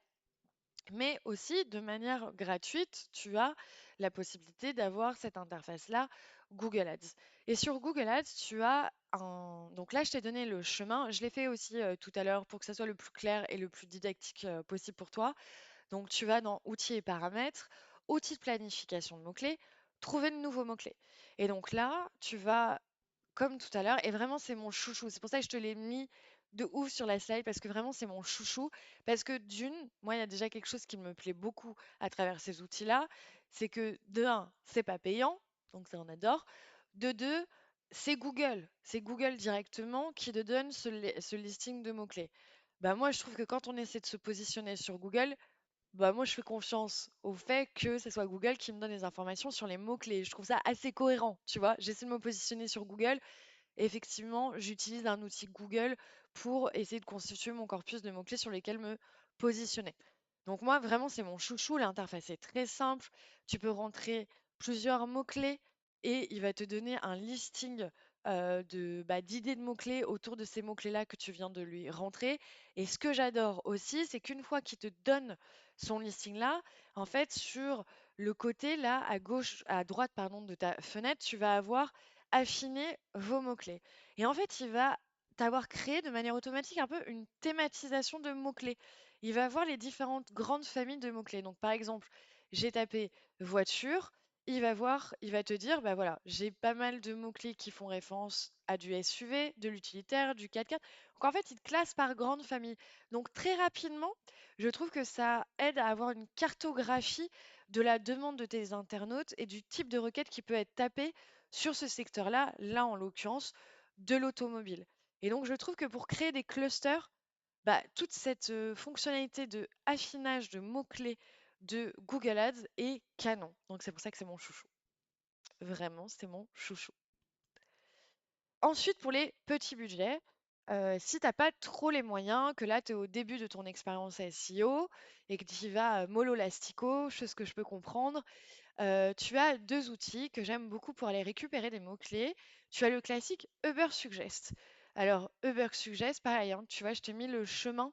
A: Mais aussi, de manière gratuite, tu as la possibilité d'avoir cette interface-là, Google Ads. Et sur Google Ads, tu as un... Donc là, je t'ai donné le chemin. Je l'ai fait aussi tout à l'heure pour que ça soit le plus clair et le plus didactique possible pour toi. Donc, tu vas dans Outils et paramètres, outils de planification de mots-clés, trouver de nouveaux mots-clés. Et donc là, tu vas comme tout à l'heure. Et vraiment, c'est mon chouchou. C'est pour ça que je te l'ai mis de ouf sur la slide parce que vraiment, c'est mon chouchou. Parce que d'une, moi, il y a déjà quelque chose qui me plaît beaucoup à travers ces outils-là. C'est que de un, c'est pas payant. Donc ça, on adore. De deux, c'est Google. C'est Google directement qui te donne ce listing de mots-clés. Bah, moi, je trouve que quand on essaie de se positionner sur Google, bah, moi, je fais confiance au fait que ce soit Google qui me donne les informations sur les mots-clés. Je trouve ça assez cohérent, tu vois. J'essaie de me positionner sur Google. Effectivement, j'utilise un outil Google pour essayer de constituer mon corpus de mots-clés sur lesquels me positionner. Donc moi, vraiment, c'est mon chouchou. L'interface est très simple. Tu peux rentrer plusieurs mots-clés et il va te donner un listing d'idées de mots-clés autour de ces mots-clés-là que tu viens de lui rentrer. Et ce que j'adore aussi, c'est qu'une fois qu'il te donne son listing-là, en fait, sur le côté, là, à gauche, à droite, pardon, de ta fenêtre, tu vas avoir affiner vos mots-clés. Et en fait, il va t'avoir créé de manière automatique un peu une thématisation de mots-clés. Il va voir les différentes grandes familles de mots-clés. Donc, par exemple, j'ai tapé voiture. Il va voir, il va te dire, bah voilà, j'ai pas mal de mots-clés qui font référence à du SUV, de l'utilitaire, du 4x4. Donc en fait, il te classe par grande famille. Donc très rapidement, je trouve que ça aide à avoir une cartographie de la demande de tes internautes et du type de requête qui peut être tapée sur ce secteur-là, là en l'occurrence, de l'automobile. Et donc je trouve que pour créer des clusters, bah, toute cette fonctionnalité de affinage de mots-clés de Google Ads est canon. Donc c'est pour ça que c'est mon chouchou. Vraiment, c'est mon chouchou. Ensuite, pour les petits budgets, si tu as pas trop les moyens, que là, tu es au début de ton expérience SEO et que tu y vas mollo lastico, chose que je peux comprendre, tu as 2 outils que j'aime beaucoup pour aller récupérer des mots-clés. Tu as le classique Ubersuggest. Alors, Ubersuggest, pareil, hein, tu vois, je t'ai mis le chemin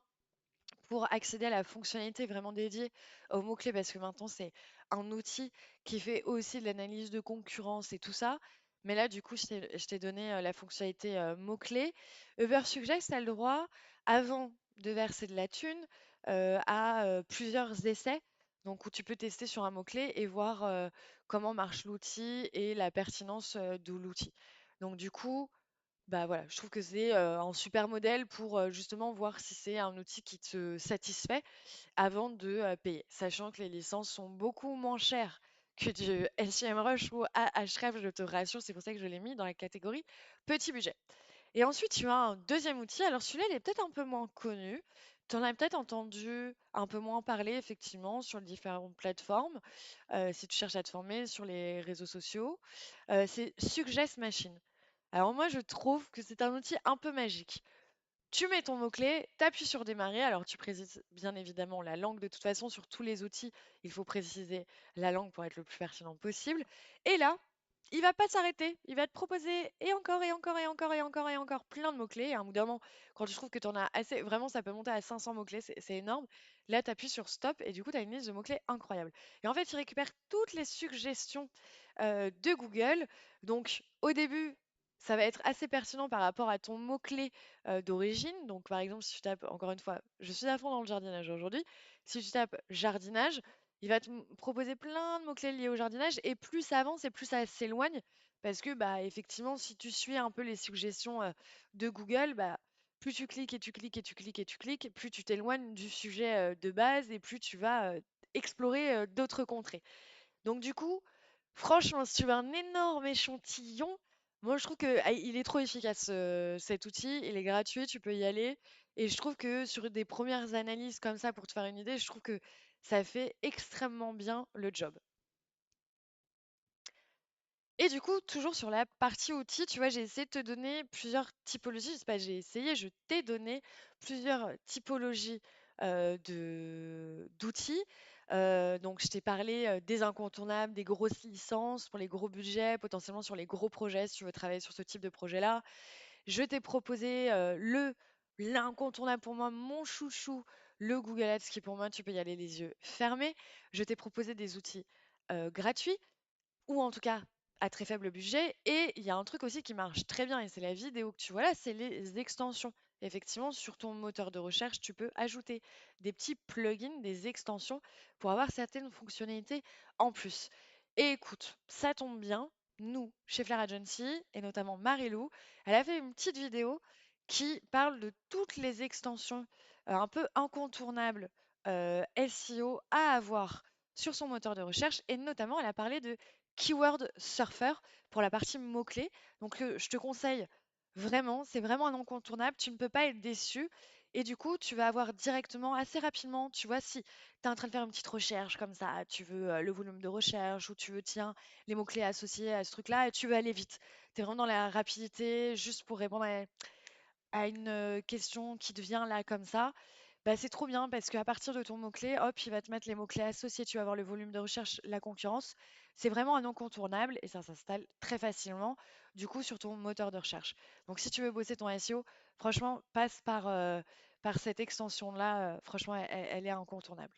A: pour accéder à la fonctionnalité vraiment dédiée aux mots-clés, parce que maintenant, c'est un outil qui fait aussi de l'analyse de concurrence et tout ça. Mais là, du coup, je t'ai donné la fonctionnalité mots-clés. Ubersuggest a le droit, avant de verser de la thune, à plusieurs essais. Donc, où tu peux tester sur un mot-clé et voir comment marche l'outil et la pertinence de l'outil. Donc, du coup, bah voilà, je trouve que c'est un super modèle pour justement voir si c'est un outil qui te satisfait avant de payer. Sachant que les licences sont beaucoup moins chères que du SEMrush ou Ahrefs, je te rassure, c'est pour ça que je l'ai mis dans la catégorie petit budget. Et ensuite, tu as un deuxième outil. Alors celui-là, il est peut-être un peu moins connu. Tu en as peut-être entendu un peu moins parler, effectivement, sur les différentes plateformes, si tu cherches à te former sur les réseaux sociaux. C'est Suggest Machine. Alors moi, je trouve que c'est un outil un peu magique. Tu mets ton mot-clé, tu appuies sur démarrer. Alors tu précises bien évidemment la langue. De toute façon, sur tous les outils, il faut préciser la langue pour être le plus pertinent possible. Et là, il va pas s'arrêter. Il va te proposer et encore et encore et encore et encore et encore plein de mots-clés. Et à un bout d'un moment, quand tu trouves que tu en as assez, vraiment, ça peut monter à 500 mots-clés, c'est énorme. Là, tu appuies sur stop et du coup, tu as une liste de mots-clés incroyable. Et en fait, il récupère toutes les suggestions de Google. Donc, au début, ça va être assez pertinent par rapport à ton mot-clé d'origine. Donc, par exemple, si tu tapes, encore une fois, je suis à fond dans le jardinage aujourd'hui. Si tu tapes jardinage, il va te proposer plein de mots-clés liés au jardinage. Et plus ça avance et plus ça s'éloigne. Parce que, bah, effectivement, si tu suis un peu les suggestions de Google, bah, plus tu cliques et tu cliques et tu cliques et tu cliques, plus tu t'éloignes du sujet de base et plus tu vas explorer d'autres contrées. Donc, du coup, franchement, si tu veux un énorme échantillon, moi je trouve que il est trop efficace cet outil, il est gratuit, tu peux y aller. Et je trouve que sur des premières analyses comme ça, pour te faire une idée, je trouve que ça fait extrêmement bien le job. Et du coup, toujours sur la partie outils, tu vois, j'ai essayé de te donner plusieurs typologies. Je sais pas, j'ai essayé, je t'ai donné plusieurs typologies d'outils. Donc, je t'ai parlé des incontournables, des grosses licences pour les gros budgets, potentiellement sur les gros projets, si tu veux travailler sur ce type de projet-là. Je t'ai proposé l'incontournable pour moi, mon chouchou, le Google Ads, qui pour moi, tu peux y aller les yeux fermés. Je t'ai proposé des outils gratuits ou en tout cas à très faible budget. Et il y a un truc aussi qui marche très bien, et c'est la vidéo que tu vois là, c'est les extensions. Effectivement, sur ton moteur de recherche, tu peux ajouter des petits plugins, des extensions pour avoir certaines fonctionnalités en plus. Et écoute, ça tombe bien, nous, chez Flair Agency, et notamment Marilou, elle a fait une petite vidéo qui parle de toutes les extensions un peu incontournables SEO à avoir sur son moteur de recherche. Et notamment, elle a parlé de Keyword Surfer pour la partie mots-clés. Donc, je te conseille vraiment, c'est vraiment un incontournable. Tu ne peux pas être déçu. Et du coup, tu vas avoir directement, assez rapidement, tu vois, si tu es en train de faire une petite recherche comme ça, tu veux le volume de recherche ou tu veux, tiens, les mots-clés associés à ce truc-là, et tu veux aller vite. Tu es vraiment dans la rapidité, juste pour répondre à une question qui te vient là comme ça. Bah, c'est trop bien parce qu'à partir de ton mot-clé, hop, il va te mettre les mots-clés associés, tu vas avoir le volume de recherche, la concurrence. C'est vraiment un incontournable et ça s'installe très facilement, du coup, sur ton moteur de recherche. Donc, si tu veux bosser ton SEO, franchement, passe par cette extension-là. Franchement, elle est incontournable.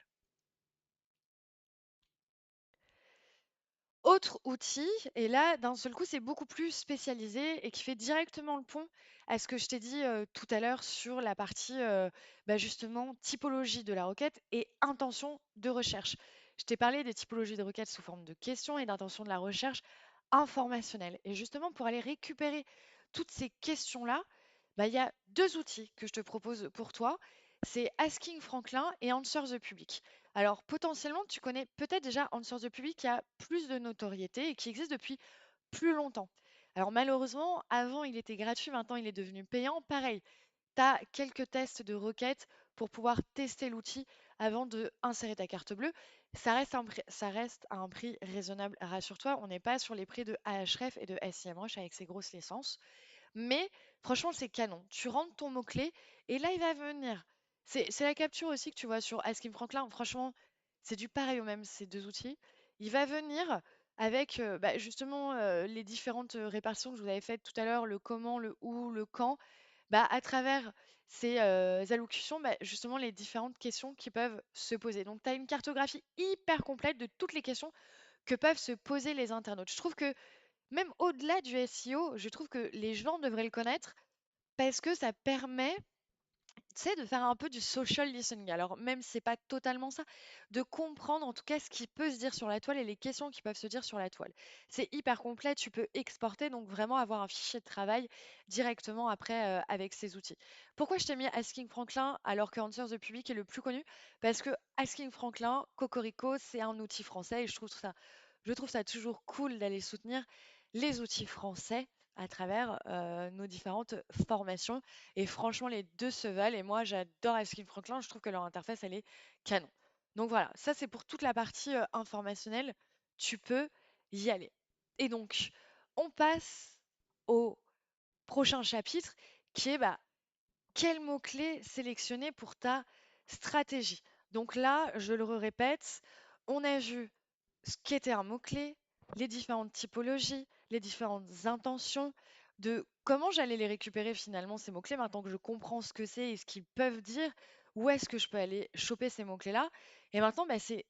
A: Autre outil, et là, d'un seul coup, c'est beaucoup plus spécialisé et qui fait directement le pont à ce que je t'ai dit tout à l'heure sur la partie bah, justement typologie de la requête et intention de recherche. Je t'ai parlé des typologies de requêtes sous forme de questions et d'intention de la recherche informationnelle. Et justement, pour aller récupérer toutes ces questions-là, bah, il y a deux outils que je te propose pour toi. C'est Asking Franklin et Answer the Public. Alors, potentiellement, tu connais peut-être déjà Answer the Public qui a plus de notoriété et qui existe depuis plus longtemps. Alors malheureusement, avant il était gratuit, maintenant il est devenu payant. Pareil, tu as quelques tests de requêtes pour pouvoir tester l'outil avant de insérer ta carte bleue. Ça reste à un prix raisonnable, rassure-toi, on n'est pas sur les prix de Ahref et de SEMrush avec ses grosses licences. Mais franchement, c'est canon. Tu rentres ton mot-clé et là, il va venir. C'est la capture aussi que tu vois sur Asking Franklin. Franchement, c'est du pareil au même, ces deux outils. Il va venir avec bah, justement les différentes répartitions que je vous avais faites tout à l'heure, le comment, le où, le quand. Bah, à travers ces allocutions, bah, justement, les différentes questions qui peuvent se poser. Donc, tu as une cartographie hyper complète de toutes les questions que peuvent se poser les internautes. Je trouve que même au-delà du SEO, je trouve que les gens devraient le connaître parce que ça permet, tu sais, de faire un peu du social listening. Alors, même si c'est pas totalement ça, de comprendre en tout cas ce qui peut se dire sur la toile et les questions qui peuvent se dire sur la toile. C'est hyper complet, tu peux exporter, donc vraiment avoir un fichier de travail directement après avec ces outils. Pourquoi je t'ai mis Asking Franklin alors que Answers the Public est le plus connu? Parce que Asking Franklin, Cocorico, c'est un outil français et je trouve ça toujours cool d'aller soutenir les outils français à travers nos différentes formations. Et franchement, les deux se valent. Et moi, j'adore Askin Franklin. Je trouve que leur interface, elle est canon. Donc voilà, ça c'est pour toute la partie informationnelle. Tu peux y aller. Et donc, on passe au prochain chapitre qui est bah, quels mots-clés sélectionner pour ta stratégie. Donc là, je le répète, on a vu ce qu'était un mot-clé, les différentes typologies, les différentes intentions, de comment j'allais les récupérer finalement ces mots-clés maintenant que je comprends ce que c'est et ce qu'ils peuvent dire, où est-ce que je peux aller choper ces mots-clés-là. Et maintenant, bah, c'est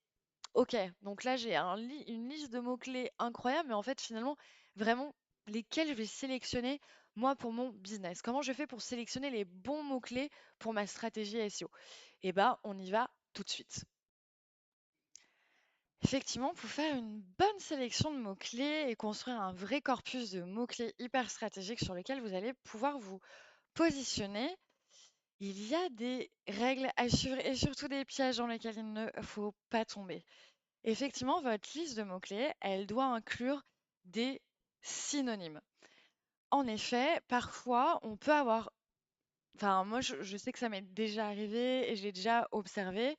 A: OK. Donc là, j'ai une liste de mots-clés incroyable, mais en fait, finalement, vraiment, lesquels je vais sélectionner moi pour mon business. Comment je fais pour sélectionner les bons mots-clés pour ma stratégie SEO? Eh ben, on y va tout de suite. Effectivement, pour faire une bonne sélection de mots-clés et construire un vrai corpus de mots-clés hyper stratégiques sur lesquels vous allez pouvoir vous positionner, il y a des règles à suivre et surtout des pièges dans lesquels il ne faut pas tomber. Effectivement, votre liste de mots-clés, elle doit inclure des synonymes. En effet, parfois, on peut avoir, enfin, moi, je sais que ça m'est déjà arrivé et je l'ai déjà observé,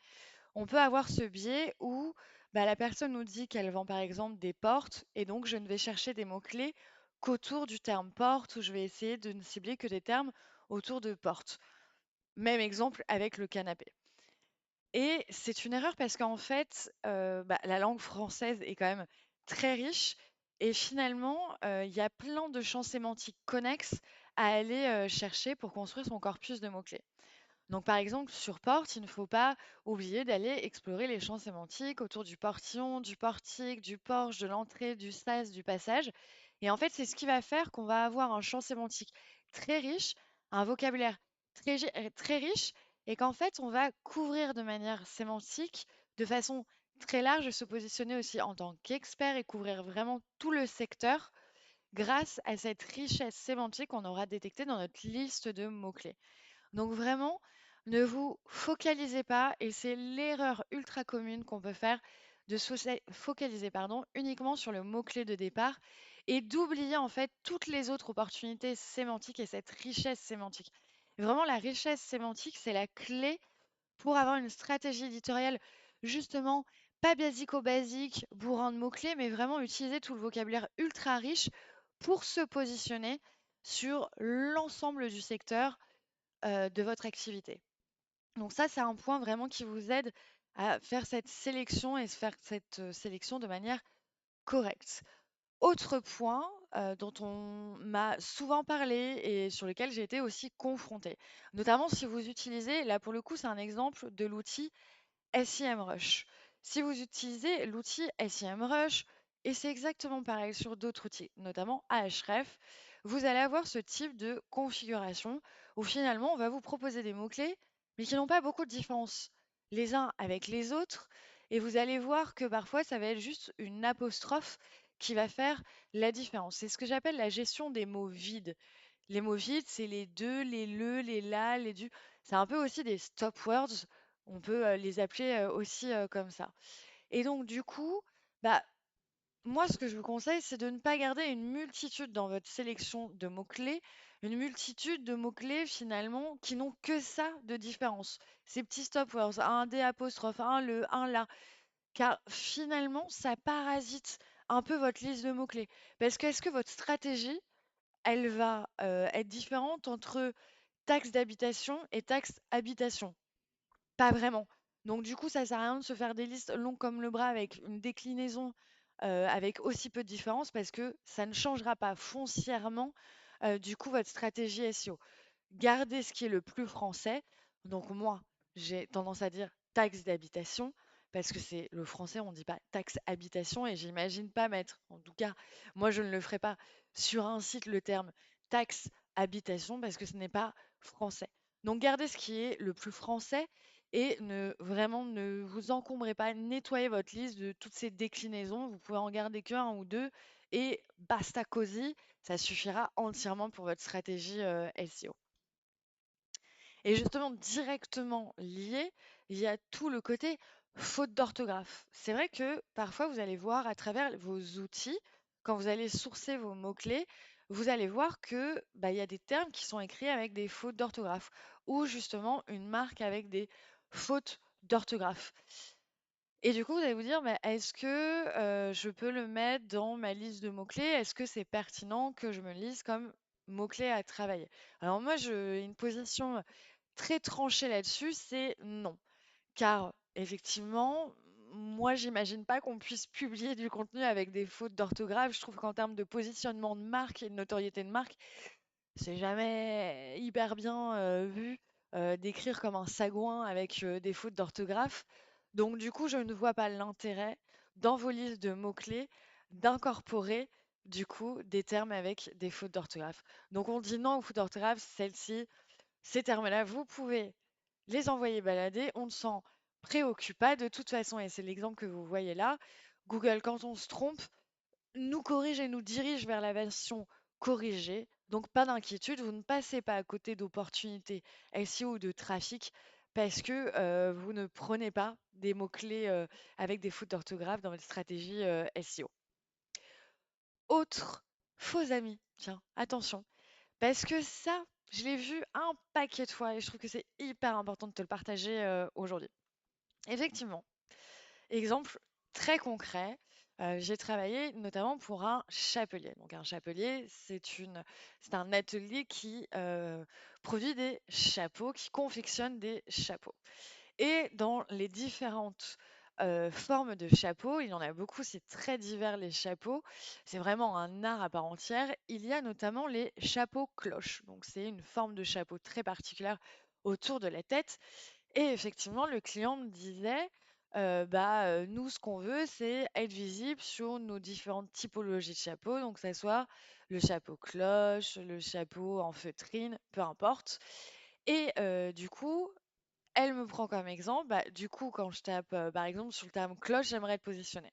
A: on peut avoir ce biais où bah, la personne nous dit qu'elle vend par exemple des portes et donc je ne vais chercher des mots-clés qu'autour du terme porte ou je vais essayer de ne cibler que des termes autour de porte. Même exemple avec le canapé. Et c'est une erreur parce qu'en fait, bah, la langue française est quand même très riche et finalement, il y a plein de champs sémantiques connexes à aller chercher pour construire son corpus de mots-clés. Donc, par exemple, sur porte, il ne faut pas oublier d'aller explorer les champs sémantiques autour du portillon, du portique, du porche, de l'entrée, du sas, du passage. Et en fait, c'est ce qui va faire qu'on va avoir un champ sémantique très riche, un vocabulaire très riche, et qu'en fait, on va couvrir de manière sémantique de façon très large et se positionner aussi en tant qu'expert et couvrir vraiment tout le secteur grâce à cette richesse sémantique qu'on aura détectée dans notre liste de mots-clés. Donc vraiment, ne vous focalisez pas, et c'est l'erreur ultra commune qu'on peut faire de se focaliser uniquement sur le mot-clé de départ et d'oublier en fait toutes les autres opportunités sémantiques et cette richesse sémantique. Vraiment, la richesse sémantique, c'est la clé pour avoir une stratégie éditoriale justement pas basico-basique, bourrin de mots-clés, mais vraiment utiliser tout le vocabulaire ultra riche pour se positionner sur l'ensemble du secteur de votre activité. Donc ça, c'est un point vraiment qui vous aide à faire cette sélection et faire cette sélection de manière correcte. Autre point dont on m'a souvent parlé et sur lequel j'ai été aussi confrontée, notamment si vous utilisez, là pour le coup, c'est un exemple de l'outil SEMrush. Si vous utilisez l'outil SEMrush, et c'est exactement pareil sur d'autres outils, notamment Ahref, vous allez avoir ce type de configuration où finalement on va vous proposer des mots-clés, mais qui n'ont pas beaucoup de différence les uns avec les autres, et vous allez voir que parfois ça va être juste une apostrophe qui va faire la différence. C'est ce que j'appelle la gestion des mots vides. Les mots vides, c'est les deux, les le, les la, les du. C'est un peu aussi des stop words. On peut les appeler aussi comme ça. Et donc, du coup, bah, moi, ce que je vous conseille, c'est de ne pas garder une multitude dans votre sélection de mots-clés, une multitude de mots-clés finalement qui n'ont que ça de différence. Ces petits stop words, un D apostrophe, un le, un la, car finalement, ça parasite un peu votre liste de mots-clés. Parce que est-ce que votre stratégie, elle va être différente entre taxe d'habitation et taxe habitation? Pas vraiment. Donc du coup, ça sert à rien de se faire des listes longues comme le bras avec une déclinaison avec aussi peu de différence parce que ça ne changera pas foncièrement du coup votre stratégie SEO. Gardez ce qui est le plus français. Donc moi, j'ai tendance à dire taxe d'habitation parce que c'est le français, on ne dit pas taxe habitation et j'imagine pas mettre, en tout cas, moi je ne le ferai pas sur un site le terme taxe habitation parce que ce n'est pas français. Donc gardez ce qui est le plus français et ne vous encombrez pas, nettoyez votre liste de toutes ces déclinaisons. Vous pouvez en garder qu'un ou deux et basta cosy, ça suffira entièrement pour votre stratégie SEO. Et justement, directement lié, il y a tout le côté faute d'orthographe. C'est vrai que parfois, vous allez voir à travers vos outils, quand vous allez sourcer vos mots-clés, vous allez voir que bah, il y a des termes qui sont écrits avec des fautes d'orthographe ou justement une marque avec des fautes d'orthographe. Et du coup, vous allez vous dire, bah, est-ce que je peux le mettre dans ma liste de mots-clés? Est-ce que c'est pertinent que je me lise comme mots-clés à travailler? Alors moi, j'ai une position très tranché là-dessus, c'est non. Car effectivement, moi, j'imagine pas qu'on puisse publier du contenu avec des fautes d'orthographe. Je trouve qu'en termes de positionnement de marque et de notoriété de marque, c'est jamais hyper bien vu d'écrire comme un sagouin avec des fautes d'orthographe. Donc, du coup, je ne vois pas l'intérêt dans vos listes de mots-clés d'incorporer du coup des termes avec des fautes d'orthographe. Donc, on dit non aux fautes d'orthographe, celle-ci, ces termes-là, vous pouvez les envoyer balader, on ne s'en préoccupe pas de toute façon, et c'est l'exemple que vous voyez là. Google, quand on se trompe, nous corrige et nous dirige vers la version corrigée. Donc pas d'inquiétude, vous ne passez pas à côté d'opportunités SEO ou de trafic parce que vous ne prenez pas des mots-clés avec des fautes d'orthographe dans votre stratégie SEO. Autre faux ami, tiens, attention. Parce que ça, je l'ai vu un paquet de fois et je trouve que c'est hyper important de te le partager aujourd'hui. Effectivement, exemple très concret, j'ai travaillé notamment pour un chapelier. Donc un chapelier, c'est un atelier qui produit des chapeaux, qui confectionne des chapeaux. Et dans les différentes formes de chapeaux, il y en a beaucoup, c'est très divers les chapeaux. C'est vraiment un art à part entière. Il y a notamment les chapeaux cloches. Donc c'est une forme de chapeau très particulière autour de la tête. Et effectivement, le client me disait, nous, ce qu'on veut, c'est être visible sur nos différentes typologies de chapeaux, donc que ça soit le chapeau cloche, le chapeau en feutrine, peu importe. Et du coup, elle me prend comme exemple, bah, du coup, quand je tape, par exemple, sur le terme cloche, j'aimerais être positionné.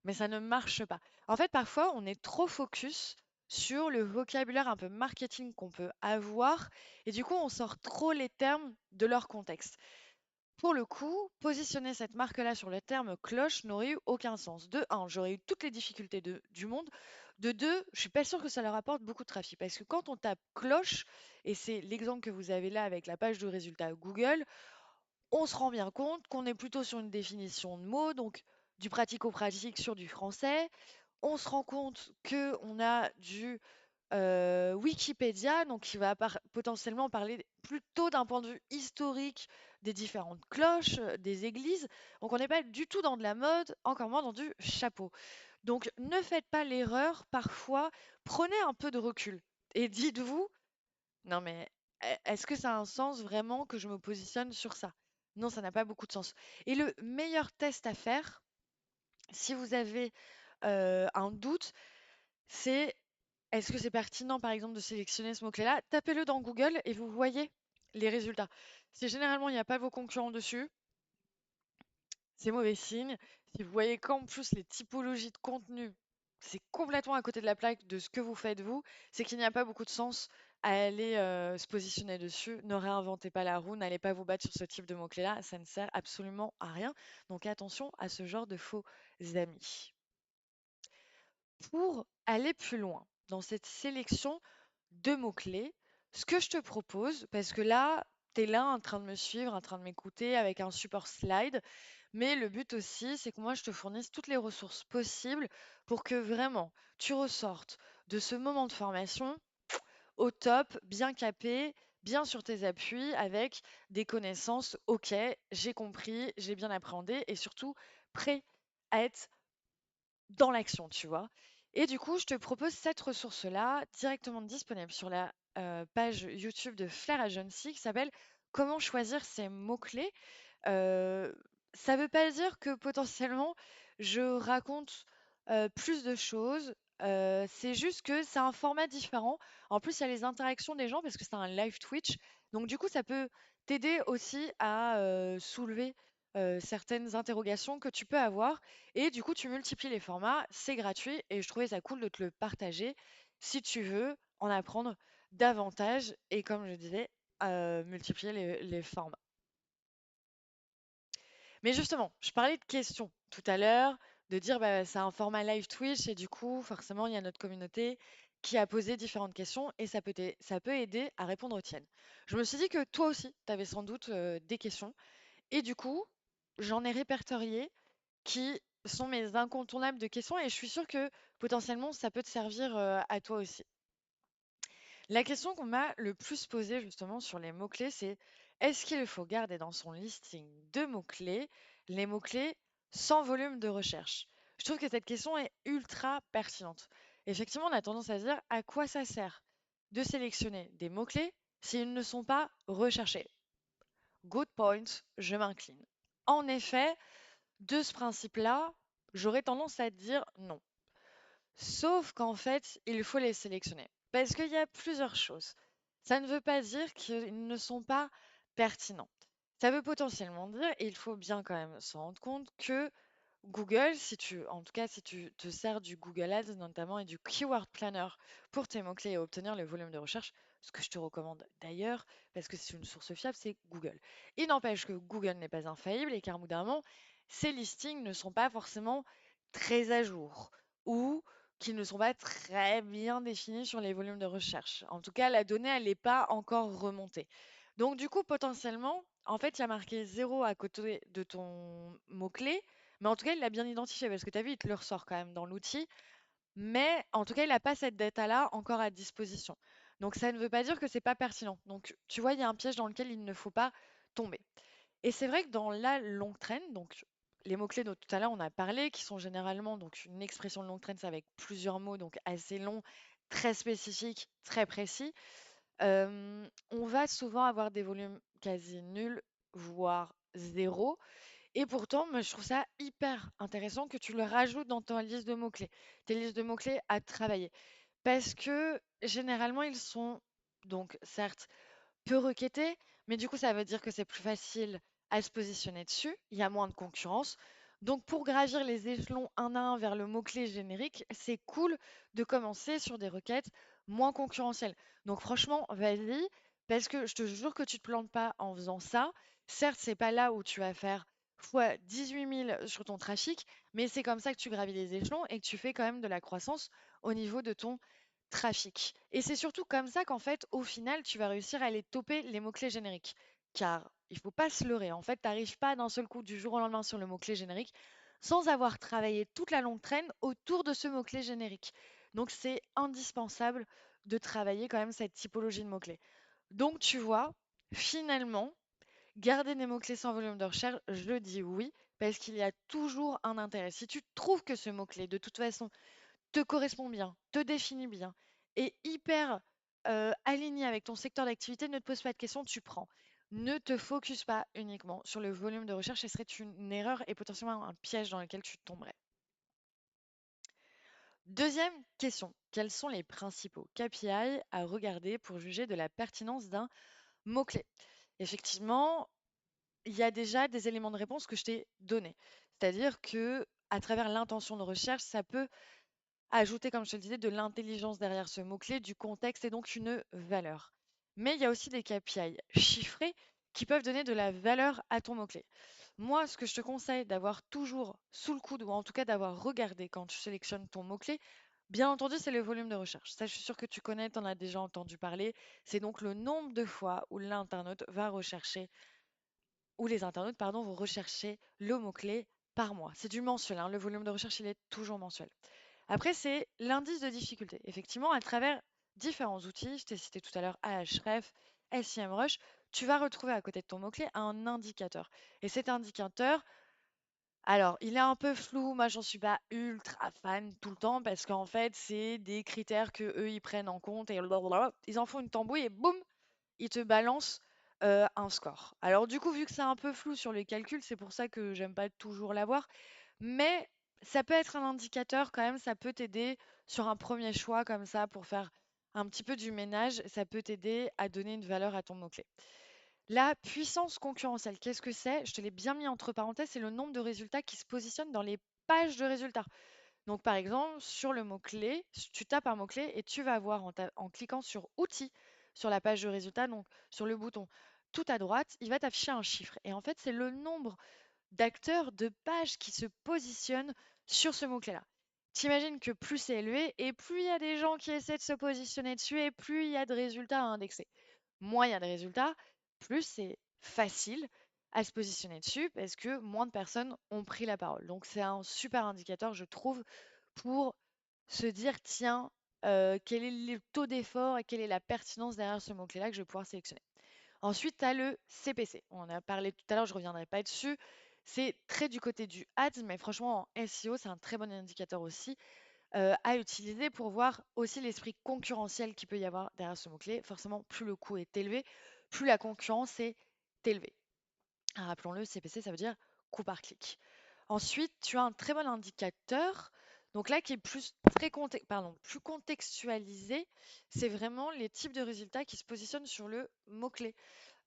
A: Mais ça ne marche pas. En fait, parfois, on est trop focus sur le vocabulaire un peu marketing qu'on peut avoir, et du coup, on sort trop les termes de leur contexte. Pour le coup, positionner cette marque-là sur le terme cloche n'aurait eu aucun sens. De un, j'aurais eu toutes les difficultés du monde. De deux, je suis pas sûre que ça leur apporte beaucoup de trafic. Parce que quand on tape cloche, et c'est l'exemple que vous avez là avec la page de résultats Google, on se rend bien compte qu'on est plutôt sur une définition de mots, donc du pratico-pratique sur du français. On se rend compte que on a du Wikipédia, donc qui va potentiellement parler plutôt d'un point de vue historique des différentes cloches, des églises. Donc on n'est pas du tout dans de la mode, encore moins dans du chapeau. Donc ne faites pas l'erreur, parfois, prenez un peu de recul et dites-vous, non mais est-ce que ça a un sens vraiment que je me positionne sur ça? Non, ça n'a pas beaucoup de sens. Et le meilleur test à faire, si vous avez un doute, c'est est-ce que c'est pertinent, par exemple, de sélectionner ce mot-clé-là? Tapez-le dans Google et vous voyez les résultats. Si généralement il n'y a pas vos concurrents dessus, c'est mauvais signe. Si vous voyez qu'en plus les typologies de contenu, c'est complètement à côté de la plaque de ce que vous faites vous, c'est qu'il n'y a pas beaucoup de sens à aller se positionner dessus. Ne réinventez pas la roue, n'allez pas vous battre sur ce type de mots-clés-là, ça ne sert absolument à rien. Donc attention à ce genre de faux amis. pour aller plus loin dans cette sélection de mots-clés, ce que je te propose, parce que là, tu es là en train de me suivre, en train de m'écouter avec un support slide, mais le but aussi, c'est que moi, je te fournisse toutes les ressources possibles pour que vraiment tu ressortes de ce moment de formation au top, bien capé, bien sur tes appuis, avec des connaissances, ok, j'ai compris, j'ai bien appréhendé, et surtout prêt à être dans l'action, tu vois. Et du coup, je te propose cette ressource-là directement disponible sur la page YouTube de Flair Agency qui s'appelle Comment choisir ses mots-clés. Heu, Ça veut pas dire que potentiellement je raconte, plus de choses, c'est juste que c'est un format différent. En plus, il y a les interactions des gens parce que c'est un live Twitch, donc du coup, ça peut t'aider aussi à, soulever, certaines interrogations que tu peux avoir et du coup, tu multiplies les formats, c'est gratuit et je trouvais ça cool de te le partager si tu veux en apprendre davantage et comme je disais, multiplier les formats. Mais justement, je parlais de questions tout à l'heure, de dire bah, c'est un format live Twitch et du coup, forcément, il y a notre communauté qui a posé différentes questions et ça peut aider à répondre aux tiennes. Je me suis dit que toi aussi, tu avais sans doute des questions et du coup, j'en ai répertorié qui sont mes incontournables de questions et je suis sûre que potentiellement, ça peut te servir à toi aussi. La question qu'on m'a le plus posée justement sur les mots-clés, c'est est-ce qu'il faut garder dans son listing de mots-clés les mots-clés sans volume de recherche? Je trouve que cette question est ultra pertinente. Effectivement, on a tendance à se dire à quoi ça sert de sélectionner des mots-clés s'ils ne sont pas recherchés. Good point, je m'incline. En effet, de ce principe-là, j'aurais tendance à dire non. Sauf qu'en fait, il faut les sélectionner. Parce qu'il y a plusieurs choses. Ça ne veut pas dire qu'ils ne sont pas pertinents. Ça veut potentiellement dire, et il faut bien quand même se rendre compte que Google, en tout cas, si tu te sers du Google Ads notamment et du Keyword Planner pour tes mots-clés et obtenir le volume de recherche, ce que je te recommande d'ailleurs, parce que c'est une source fiable, c'est Google. Il n'empêche que Google n'est pas infaillible et qu'à un bout d'un moment, ces listings ne sont pas forcément très à jour ou qu'ils ne sont pas très bien définis sur les volumes de recherche. En tout cas, la donnée, elle n'est pas encore remontée. Donc, du coup, potentiellement, en fait, il y a marqué 0 à côté de ton mot-clé, mais en tout cas, il l'a bien identifié parce que tu as vu, il te le ressort quand même dans l'outil. Mais en tout cas, il n'a pas cette data-là encore à disposition. Donc, ça ne veut pas dire que c'est pas pertinent. Donc, tu vois, il y a un piège dans lequel il ne faut pas tomber. Et c'est vrai que dans la longue traîne, donc les mots-clés dont tout à l'heure on a parlé, qui sont généralement donc une expression de longue traîne, c'est avec plusieurs mots, donc assez longs, très spécifiques, très précis. On va souvent avoir des volumes quasi nuls, voire zéro. Et pourtant, moi, je trouve ça hyper intéressant que tu le rajoutes dans ta liste de mots-clés, tes listes de mots-clés à travailler. Parce que généralement, ils sont donc certes peu requêtés, mais du coup, ça veut dire que c'est plus facile à se positionner dessus, il y a moins de concurrence. Donc, pour gravir les échelons un à un vers le mot-clé générique, c'est cool de commencer sur des requêtes moins concurrentielles. Donc, franchement, vas-y, parce que je te jure que tu ne te plantes pas en faisant ça. Certes, c'est pas là où tu vas faire fois 18 000 sur ton trafic, mais c'est comme ça que tu gravis les échelons et que tu fais quand même de la croissance au niveau de ton trafic. Et c'est surtout comme ça qu'en fait, au final, tu vas réussir à aller toper les mots-clés génériques. Car il faut pas se leurrer. En fait, tu n'arrives pas d'un seul coup du jour au lendemain sur le mot-clé générique sans avoir travaillé toute la longue traîne autour de ce mot-clé générique. Donc, c'est indispensable de travailler quand même cette typologie de mots-clés. Donc, tu vois, finalement, garder des mots-clés sans volume de recherche, je dis oui, parce qu'il y a toujours un intérêt. Si tu trouves que ce mot-clé, de toute façon, te correspond bien, te définit bien et hyper aligné avec ton secteur d'activité, ne te pose pas de questions, tu prends. Ne te focus pas uniquement sur le volume de recherche, ce serait une erreur et potentiellement un piège dans lequel tu tomberais. Deuxième question, quels sont les principaux KPI à regarder pour juger de la pertinence d'un mot-clé? Effectivement, il y a déjà des éléments de réponse que je t'ai donnés. C'est-à-dire que à travers l'intention de recherche, ça peut ajouter, comme je te le disais, de l'intelligence derrière ce mot-clé, du contexte et donc une valeur. Mais il y a aussi des KPI chiffrés qui peuvent donner de la valeur à ton mot-clé. Moi, ce que je te conseille d'avoir toujours sous le coude, ou en tout cas d'avoir regardé quand tu sélectionnes ton mot-clé, Bien entendu, c'est le volume de recherche. Ça, je suis sûre que tu connais, tu en as déjà entendu parler. C'est donc le nombre de fois où l'internaute va rechercher, ou les internautes, pardon, vont rechercher le mot-clé par mois. C'est du mensuel, hein, le volume de recherche, il est toujours mensuel. Après, c'est l'indice de difficulté. Effectivement, à travers différents outils, je t'ai cité tout à l'heure Ahref, SEMrush, tu vas retrouver à côté de ton mot-clé un indicateur. Et cet indicateur, alors, il est un peu flou, moi j'en suis pas ultra fan tout le temps parce qu'en fait, c'est des critères que eux ils prennent en compte et blablabla. Ils en font une tambouille et boum, ils te balancent un score. Alors du coup, vu que c'est un peu flou sur les calculs, c'est pour ça que j'aime pas toujours l'avoir, mais ça peut être un indicateur quand même, ça peut t'aider sur un premier choix comme ça pour faire un petit peu du ménage, ça peut t'aider à donner une valeur à ton mot-clé. La puissance concurrentielle, qu'est-ce que c'est? Je te l'ai bien mis entre parenthèses, c'est le nombre de résultats qui se positionnent dans les pages de résultats. Donc, par exemple, sur le mot-clé, tu tapes un mot-clé et tu vas voir en cliquant sur Outils sur la page de résultats, donc sur le bouton tout à droite, il va t'afficher un chiffre. Et en fait, c'est le nombre d'acteurs, de pages qui se positionnent sur ce mot-clé-là. T'imagines que plus c'est élevé et plus il y a des gens qui essaient de se positionner dessus et plus il y a de résultats à indexer. Moins il y a de résultats, plus c'est facile à se positionner dessus parce que moins de personnes ont pris la parole. Donc c'est un super indicateur, je trouve, pour se dire, tiens, quel est le taux d'effort et quelle est la pertinence derrière ce mot-clé-là que je vais pouvoir sélectionner. Ensuite, tu as le CPC. On en a parlé tout à l'heure, je ne reviendrai pas dessus. C'est très du côté du ads, mais franchement, en SEO, c'est un très bon indicateur aussi à utiliser pour voir aussi l'esprit concurrentiel qu'il peut y avoir derrière ce mot-clé. Forcément, plus le coût est élevé, plus la concurrence est élevée. Rappelons-le, CPC, ça veut dire coût par clic. Ensuite, tu as un très bon indicateur, donc là qui est plus contextualisé, c'est vraiment les types de résultats qui se positionnent sur le mot-clé.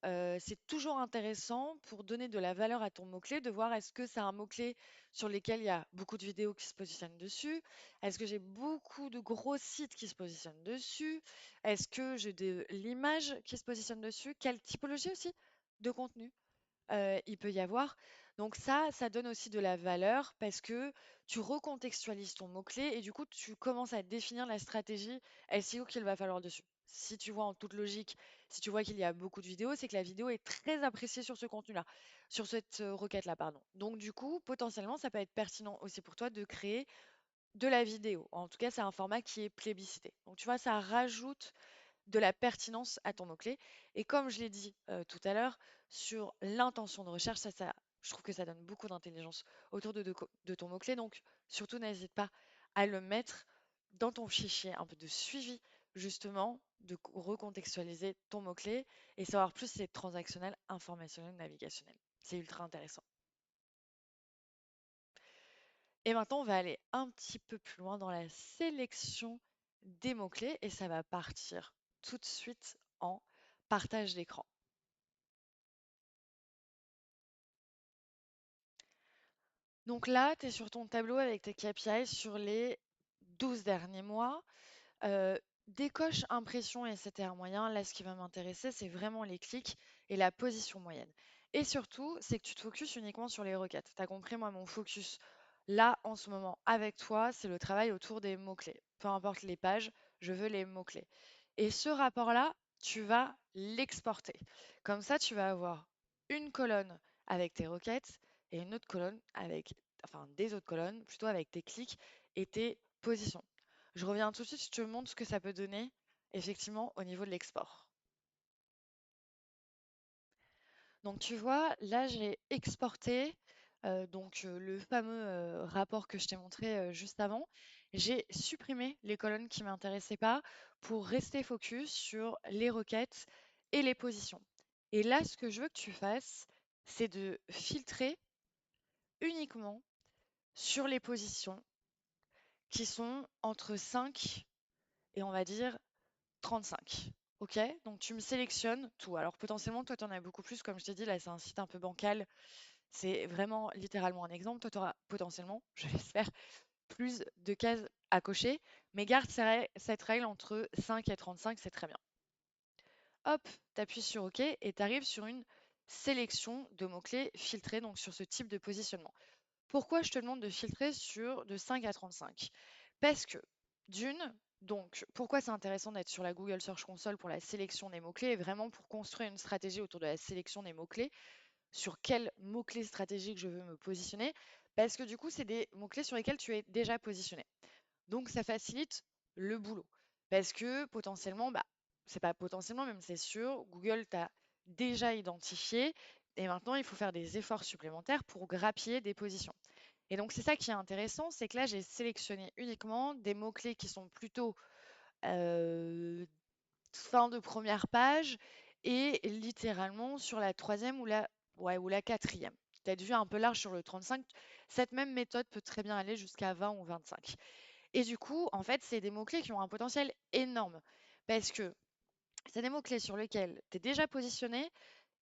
A: C'est toujours intéressant pour donner de la valeur à ton mot-clé, de voir est-ce que c'est un mot-clé sur lequel il y a beaucoup de vidéos qui se positionnent dessus? Est-ce que j'ai beaucoup de gros sites qui se positionnent dessus? Est-ce que j'ai de l'image qui se positionne dessus? Quelle typologie aussi de contenu? Il peut y avoir. Donc ça donne aussi de la valeur parce que tu recontextualises ton mot-clé et du coup, tu commences à définir la stratégie SEO qu'il va falloir dessus. Si tu vois en toute logique, si tu vois qu'il y a beaucoup de vidéos, c'est que la vidéo est très appréciée sur ce contenu-là, sur cette requête-là, pardon. Donc du coup, potentiellement, ça peut être pertinent aussi pour toi de créer de la vidéo. En tout cas, c'est un format qui est plébiscité. Donc tu vois, ça rajoute de la pertinence à ton mot-clé. Et comme je l'ai dit tout à l'heure, sur l'intention de recherche, je trouve que ça donne beaucoup d'intelligence autour de ton mot-clé. Donc, surtout, n'hésite pas à le mettre dans ton fichier, un peu de suivi, justement, de recontextualiser ton mot-clé et savoir plus si c'est transactionnel, informationnel, navigationnel. C'est ultra intéressant. Et maintenant, on va aller un petit peu plus loin dans la sélection des mots-clés et ça va partir tout de suite en partage d'écran. Donc là, tu es sur ton tableau avec tes KPI sur les 12 derniers mois. Euh, Décoche impression et CTR moyen. Là, ce qui va m'intéresser, c'est vraiment les clics et la position moyenne. Et surtout, c'est que tu te focuses uniquement sur les requêtes. Tu as compris, moi, mon focus là, en ce moment, avec toi, c'est le travail autour des mots-clés. Peu importe les pages, je veux les mots-clés. Et ce rapport-là, tu vas l'exporter. Comme ça, tu vas avoir une colonne avec tes requêtes et une autre colonne avec, enfin, des autres colonnes, plutôt avec tes clics et tes positions. Je reviens tout de suite, je te montre ce que ça peut donner effectivement au niveau de l'export. Donc tu vois, là j'ai exporté le fameux rapport que je t'ai montré juste avant. J'ai supprimé les colonnes qui ne m'intéressaient pas pour rester focus sur les requêtes et les positions. Et là, ce que je veux que tu fasses, c'est de filtrer uniquement sur les positions qui sont entre 5 et on va dire 35. Ok, donc tu me sélectionnes tout. Alors potentiellement, toi, tu en as beaucoup plus. Comme je t'ai dit, là, c'est un site un peu bancal. C'est vraiment littéralement un exemple. Toi, tu auras potentiellement, je l'espère, plus de cases à cocher. Mais garde cette règle entre 5 et 35, c'est très bien. Hop, tu appuies sur OK et tu arrives sur une sélection de mots-clés filtrés, donc sur ce type de positionnement. Pourquoi je te demande de filtrer sur de 5 à 35? Parce que D'une, donc pourquoi c'est intéressant d'être sur la Google Search Console pour la sélection des mots-clés et vraiment pour construire une stratégie autour de la sélection des mots-clés, sur quels mots-clés stratégiques je veux me positionner, parce que du coup, c'est des mots-clés sur lesquels tu es déjà positionné. Donc, ça facilite le boulot. Parce que potentiellement, bah, c'est pas potentiellement, même c'est sûr, Google t'a déjà identifié et maintenant, il faut faire des efforts supplémentaires pour grappiller des positions. Et donc, c'est ça qui est intéressant, c'est que là, j'ai sélectionné uniquement des mots-clés qui sont plutôt euh, fin de première page et littéralement sur la troisième ouais, ou la quatrième. Peut-être vu un peu large sur le 35. Cette même méthode peut très bien aller jusqu'à 20 ou 25. Et du coup, en fait, c'est des mots-clés qui ont un potentiel énorme parce que c'est des mots-clés sur lesquels tu es déjà positionné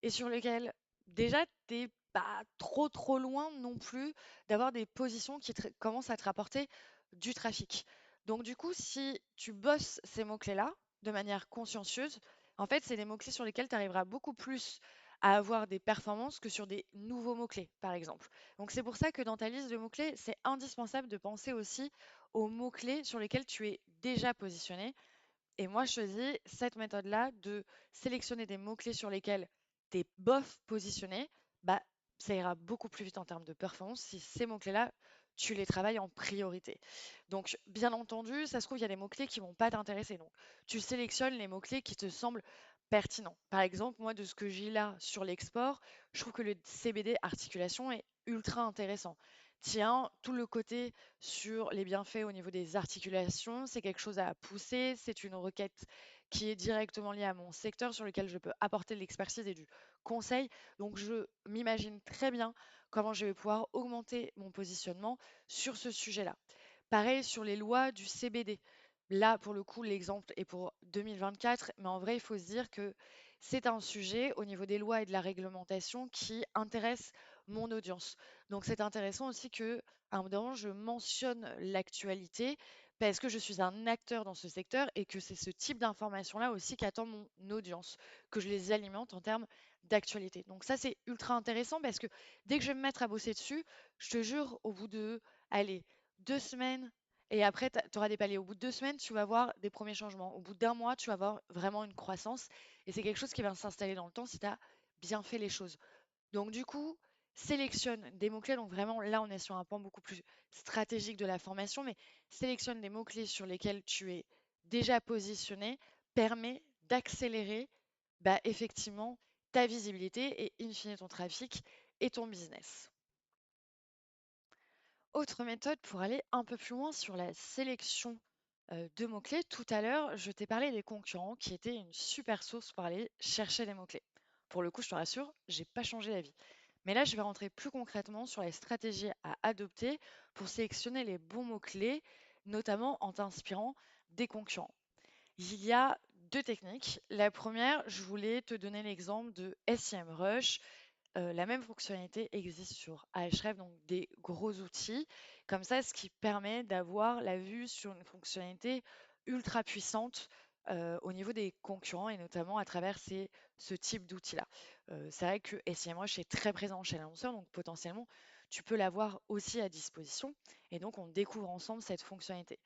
A: et sur lesquels déjà tu n'es pas trop loin non plus d'avoir des positions qui commencent à te rapporter du trafic. Donc du coup, si tu bosses ces mots-clés-là de manière consciencieuse, en fait, c'est des mots-clés sur lesquels tu arriveras beaucoup plus à avoir des performances que sur des nouveaux mots-clés, par exemple. Donc c'est pour ça que dans ta liste de mots-clés, c'est indispensable de penser aussi aux mots-clés sur lesquels tu es déjà positionné et moi, je choisis cette méthode-là de sélectionner des mots-clés sur lesquels tu es bof positionné. Bah, ça ira beaucoup plus vite en termes de performance si ces mots-clés-là, tu les travailles en priorité. Donc, bien entendu, ça se trouve, il y a des mots-clés qui vont pas t'intéresser. Donc, tu sélectionnes les mots-clés qui te semblent pertinents. Par exemple, moi, de ce que j'ai là sur l'export, je trouve que le CBD articulation est ultra intéressant. Tiens, tout le côté sur les bienfaits au niveau des articulations, c'est quelque chose à pousser. C'est une requête qui est directement liée à mon secteur sur lequel je peux apporter de l'expertise et du conseil. Donc, je m'imagine très bien comment je vais pouvoir augmenter mon positionnement sur ce sujet-là. Pareil sur les lois du CBD. Là, pour le coup, l'exemple est pour 2024, mais en vrai, il faut se dire que c'est un sujet au niveau des lois et de la réglementation qui intéresse mon audience. Donc, c'est intéressant aussi que, à un moment, je mentionne l'actualité parce que je suis un acteur dans ce secteur et que c'est ce type d'information-là aussi qu'attend mon audience, que je les alimente en termes d'actualité. Donc, ça, c'est ultra intéressant parce que dès que je vais me mettre à bosser dessus, je te jure, au bout de, allez, 2 semaines, et après, tu auras des paliers. Au bout de 2 semaines, tu vas voir des premiers changements. Au bout d'un mois, tu vas voir vraiment une croissance. Et c'est quelque chose qui va s'installer dans le temps si tu as bien fait les choses. Donc, du coup, sélectionne des mots-clés. Donc, vraiment, là, on est sur un point beaucoup plus stratégique de la formation, mais sélectionne des mots-clés sur lesquels tu es déjà positionné, permet d'accélérer effectivement ta visibilité et, in fine, ton trafic et ton business. Autre méthode pour aller un peu plus loin sur la sélection de mots-clés. Tout à l'heure, je t'ai parlé des concurrents qui étaient une super source pour aller chercher des mots-clés. Pour le coup, je te rassure, j'ai pas changé d'avis. Mais là, je vais rentrer plus concrètement sur les stratégies à adopter pour sélectionner les bons mots-clés, notamment en t'inspirant des concurrents. Il y a deux techniques. La première, je voulais te donner l'exemple de SEMrush. La même fonctionnalité existe sur Ahrefs, donc des gros outils. Comme ça, ce qui permet d'avoir la vue sur une fonctionnalité ultra puissante au niveau des concurrents et notamment à travers ce type d'outils-là. C'est vrai que SEMrush est très présent chez l'annonceur, donc potentiellement, tu peux l'avoir aussi à disposition. Et donc, on découvre ensemble cette fonctionnalité.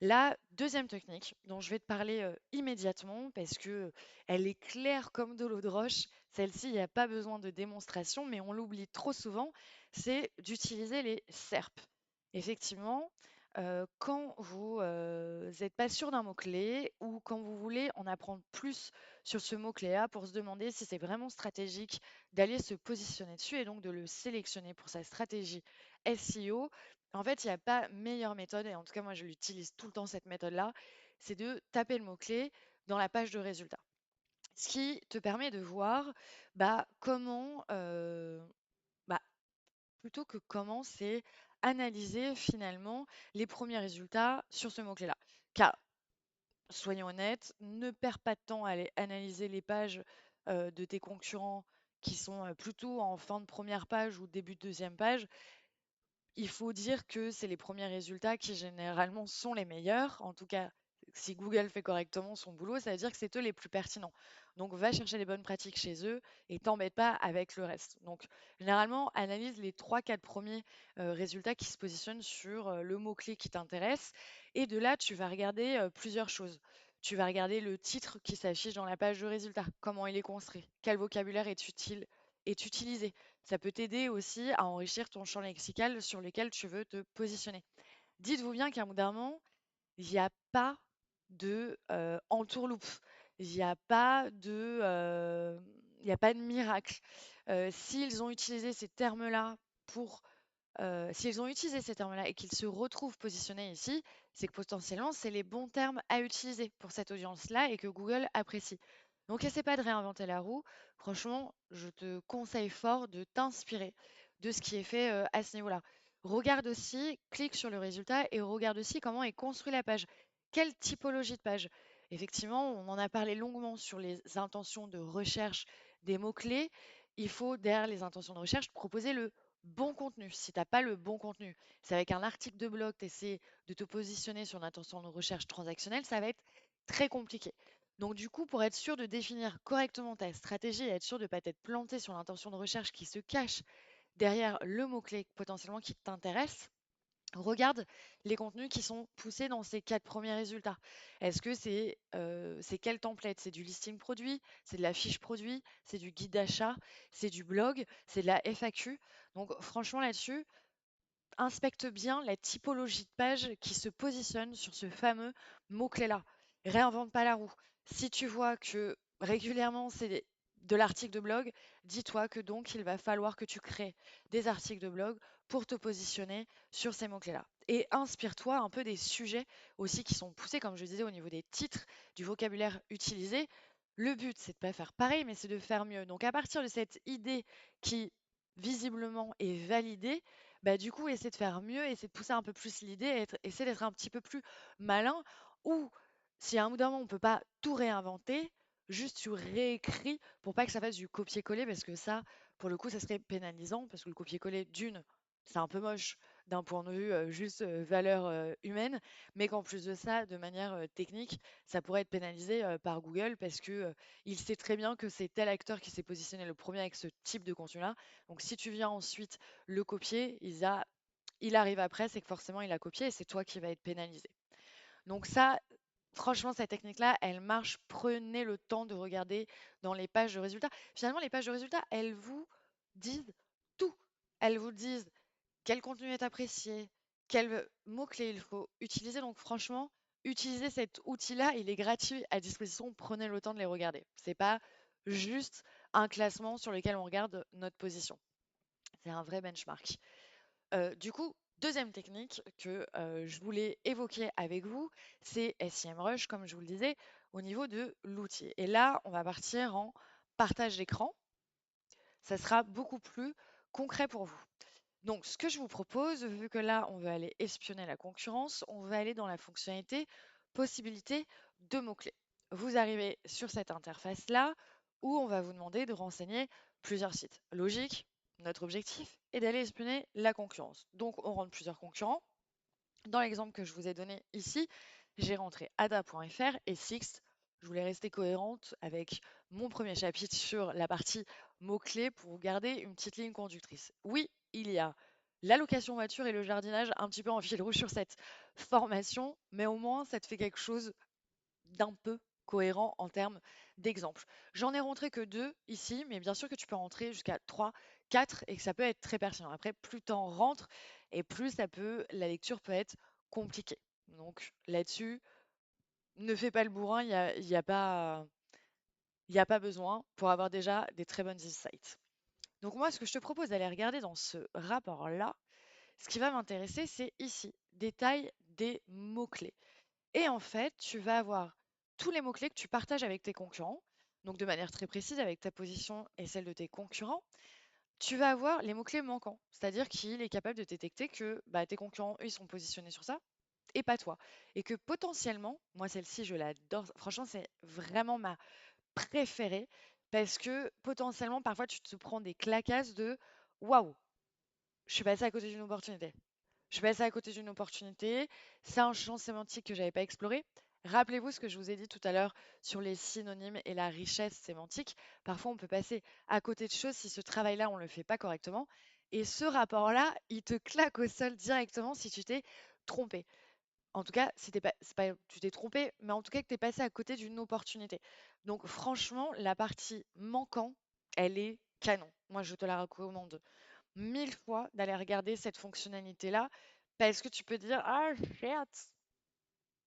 A: La deuxième technique dont je vais te parler immédiatement parce que elle est claire comme de l'eau de roche, celle-ci, il n'y a pas besoin de démonstration, mais on l'oublie trop souvent, c'est d'utiliser les SERP. Effectivement, quand vous n'êtes pas sûr d'un mot-clé ou quand vous voulez en apprendre plus sur ce mot-clé-là pour se demander si c'est vraiment stratégique d'aller se positionner dessus et donc de le sélectionner pour sa stratégie SEO, en fait, il n'y a pas meilleure méthode, et en tout cas, moi, je l'utilise tout le temps, cette méthode-là, c'est de taper le mot-clé dans la page de résultats. Ce qui te permet de voir comment, bah, plutôt que comment, c'est analyser finalement les premiers résultats sur ce mot-clé-là. Car, soyons honnêtes, ne perds pas de temps à aller analyser les pages de tes concurrents qui sont plutôt en fin de première page ou début de deuxième page. Il faut dire que c'est les premiers résultats qui généralement sont les meilleurs. En tout cas, si Google fait correctement son boulot, ça veut dire que c'est eux les plus pertinents. Donc, va chercher les bonnes pratiques chez eux et t'embête pas avec le reste. Donc, généralement, analyse les trois, quatre premiers résultats qui se positionnent sur le mot-clé qui t'intéresse. Et de là, tu vas regarder plusieurs choses. Tu vas regarder le titre qui s'affiche dans la page de résultats, comment il est construit, quel vocabulaire est utile, est utilisé. Ça peut t'aider aussi à enrichir ton champ lexical sur lequel tu veux te positionner. Dites-vous bien qu'à un bout d'un moment, il n'y a pas de entourloupe. Il n'y a pas de, il y a pas de miracle. S'ils ont utilisé ces termes-là pour s'ils ont utilisé ces termes-là et qu'ils se retrouvent positionnés ici, c'est que potentiellement, c'est les bons termes à utiliser pour cette audience-là et que Google apprécie. Donc, essaie pas de réinventer la roue. Franchement, je te conseille fort de t'inspirer de ce qui est fait à ce niveau-là. Regarde aussi, clique sur le résultat et regarde aussi comment est construite la page. Quelle typologie de page? Effectivement, on en a parlé longuement sur les intentions de recherche des mots-clés. Il faut, derrière les intentions de recherche, proposer le bon contenu. Si tu n'as pas le bon contenu, c'est avec un article de blog, tu essaies de te positionner sur une intention de recherche transactionnelle, ça va être très compliqué. Donc du coup, pour être sûr de définir correctement ta stratégie et être sûr de ne pas t'être planté sur l'intention de recherche qui se cache derrière le mot-clé potentiellement qui t'intéresse, regarde les contenus qui sont poussés dans ces quatre premiers résultats. Est-ce que c'est quel template? C'est du listing produit, c'est de la fiche produit, c'est du guide d'achat, c'est du blog, c'est de la FAQ. Donc franchement là-dessus, inspecte bien la typologie de page qui se positionne sur ce fameux mot-clé-là. Réinvente pas la roue. Si tu vois que régulièrement c'est de l'article de blog, dis-toi que donc il va falloir que tu crées des articles de blog pour te positionner sur ces mots-clés-là. Et inspire-toi un peu des sujets aussi qui sont poussés, comme je disais, au niveau des titres, du vocabulaire utilisé. Le but, c'est de ne pas faire pareil, mais c'est de faire mieux. Donc à partir de cette idée qui visiblement est validée, bah, du coup, essaie de faire mieux, essaie de pousser un peu plus l'idée, essaie d'être un petit peu plus malin. Ou si à un bout d'un moment, on ne peut pas tout réinventer, juste tu réécris pour pas que ça fasse du copier-coller, parce que ça, pour le coup, ça serait pénalisant, parce que le copier-coller, d'une, c'est un peu moche d'un point de vue juste valeur humaine, mais qu'en plus de ça, de manière technique, ça pourrait être pénalisé par Google parce que il sait très bien que c'est tel acteur qui s'est positionné le premier avec ce type de contenu-là. Donc si tu viens ensuite le copier, il arrive après, c'est que forcément il a copié et c'est toi qui vas être pénalisé. Donc ça, franchement, cette technique-là, elle marche. Prenez le temps de regarder dans les pages de résultats. Finalement, les pages de résultats, elles vous disent tout. Elles vous disent quel contenu est apprécié, quels mots-clés il faut utiliser. Donc franchement, utilisez cet outil-là, il est gratuit à disposition. Prenez le temps de les regarder. C'est pas juste un classement sur lequel on regarde notre position. C'est un vrai benchmark. Du coup, deuxième technique que je voulais évoquer avec vous, c'est SEMrush, comme je vous le disais, au niveau de l'outil. Et là, on va partir en partage d'écran. Ça sera beaucoup plus concret pour vous. Donc, ce que je vous propose, vu que là, on veut aller espionner la concurrence, on va aller dans la fonctionnalité possibilité de mots-clés. Vous arrivez sur cette interface-là où on va vous demander de renseigner plusieurs sites. Logique, notre objectif est d'aller espionner la concurrence. Donc, on rentre plusieurs concurrents. Dans l'exemple que je vous ai donné ici, j'ai rentré ada.fr et Sixt. Je voulais rester cohérente avec mon premier chapitre sur la partie mots-clés pour vous garder une petite ligne conductrice. Oui, il y a la location voiture et le jardinage un petit peu en fil rouge sur cette formation, mais au moins ça te fait quelque chose d'un peu cohérent en termes d'exemple. J'en ai rentré que deux ici, mais bien sûr que tu peux rentrer jusqu'à 3, 4 et que ça peut être très pertinent. Après, plus tu en rentres et plus la lecture peut être compliquée. Donc là-dessus, ne fais pas le bourrin, il y a pas besoin pour avoir déjà des très bonnes insights. Donc moi, ce que je te propose d'aller regarder dans ce rapport-là, ce qui va m'intéresser, c'est ici, détail des mots-clés. Et en fait, tu vas avoir tous les mots-clés que tu partages avec tes concurrents, donc de manière très précise avec ta position et celle de tes concurrents. Tu vas avoir les mots-clés manquants, c'est-à-dire qu'il est capable de détecter que bah, tes concurrents, eux, ils sont positionnés sur ça et pas toi. Et que potentiellement, moi celle-ci, je l'adore. Franchement, c'est vraiment ma préférée parce que potentiellement, parfois, tu te prends des claquasses de waouh, je suis passée à côté d'une opportunité. Je suis passée à côté d'une opportunité. C'est un champ sémantique que j'avais pas exploré. Rappelez-vous ce que je vous ai dit tout à l'heure sur les synonymes et la richesse sémantique. Parfois, on peut passer à côté de choses si ce travail-là, on ne le fait pas correctement. Et ce rapport-là, il te claque au sol directement si tu t'es trompé. En tout cas, si t'es pas, c'est pas, tu t'es trompé, mais en tout cas que tu es passé à côté d'une opportunité. Donc franchement, la partie manquant, elle est canon. Moi, je te la recommande 1000 fois d'aller regarder cette fonctionnalité-là parce que tu peux dire, ah, shit,